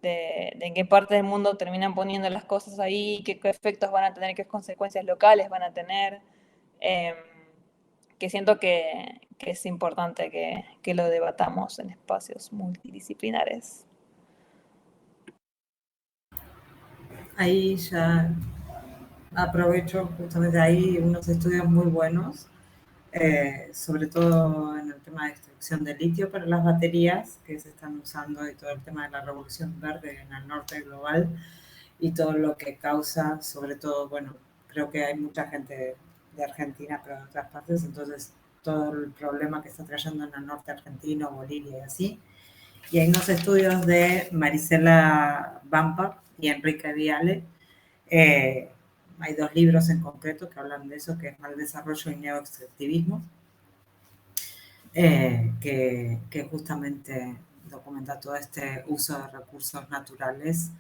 de en qué parte del mundo terminan poniendo las cosas ahí, qué efectos van a tener, qué consecuencias locales van a tener, que siento que es importante que lo debatamos en espacios multidisciplinares.
Ahí ya aprovecho justamente ahí unos estudios muy buenos, sobre todo en el tema de extracción de litio para las baterías que se están usando, y todo el tema de la revolución verde en el norte global y todo lo que causa, sobre todo, bueno, creo que hay mucha gente de Argentina, pero de otras partes, entonces todo el problema que está trayendo en el norte argentino, Bolivia y así. Y hay unos estudios de Marisela Vampa y Enrique Viale. Hay dos libros en concreto que hablan de eso, que es Mal Desarrollo y Neoextractivismo, que justamente documenta todo este uso de recursos naturales,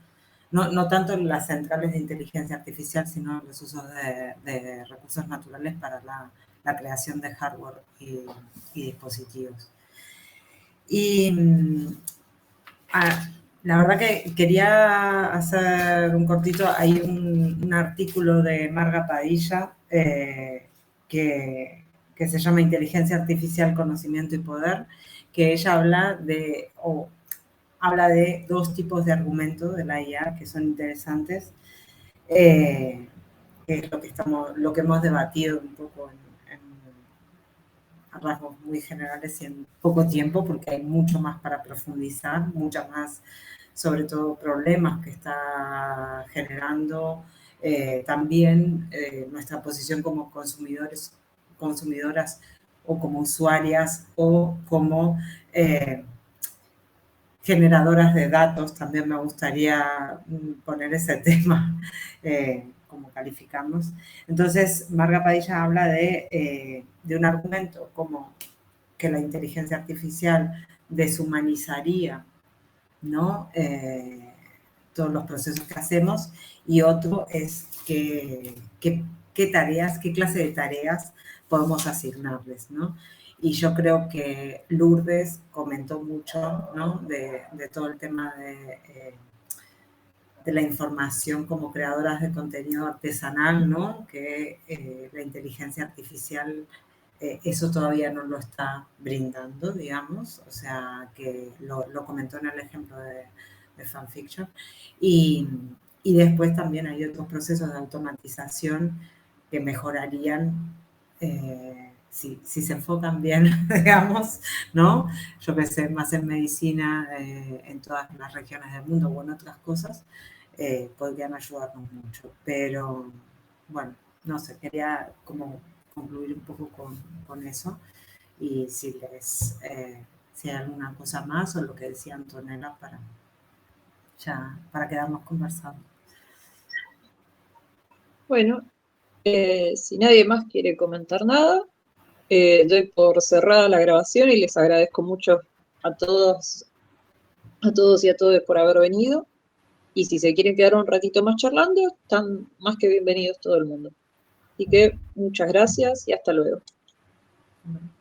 no tanto en las centrales de inteligencia artificial, sino los usos de recursos naturales para la creación de hardware y dispositivos. Y la verdad que quería hacer un cortito. Hay un artículo de Marga Padilla que se llama Inteligencia Artificial, Conocimiento y Poder, que ella habla de dos tipos de argumentos de la IA que son interesantes, que es lo que hemos debatido un poco a rasgos muy generales y en poco tiempo, porque hay mucho más para profundizar, muchas más, sobre todo, problemas que está generando también nuestra posición como consumidores, consumidoras o como usuarias o como generadoras de datos. También me gustaría poner ese tema, como calificamos. Entonces, Marga Padilla habla de un argumento como que la inteligencia artificial deshumanizaría, ¿no? Todos los procesos que hacemos, y otro es qué tareas, qué clase de tareas podemos asignarles, ¿no? Y yo creo que Lourdes comentó mucho, ¿no? De todo el tema de la información como creadoras de contenido artesanal, ¿no? Que la inteligencia artificial eso todavía no lo está brindando, digamos, o sea, que lo comentó en el ejemplo de fanfiction. Y después también hay otros procesos de automatización que mejorarían si se enfocan bien, digamos, ¿no? Yo que sé, más en medicina, en todas las regiones del mundo o en otras cosas, podrían ayudarnos mucho. Pero, bueno, no sé, quería como concluir un poco con eso, y si hay alguna cosa más o lo que decía Antonella para quedarnos conversando.
Bueno, si nadie más quiere comentar nada, doy por cerrada la grabación y les agradezco mucho a todos y a todas por haber venido. Y si se quieren quedar un ratito más charlando, están más que bienvenidos todo el mundo. Así que muchas gracias y hasta luego.
Bueno.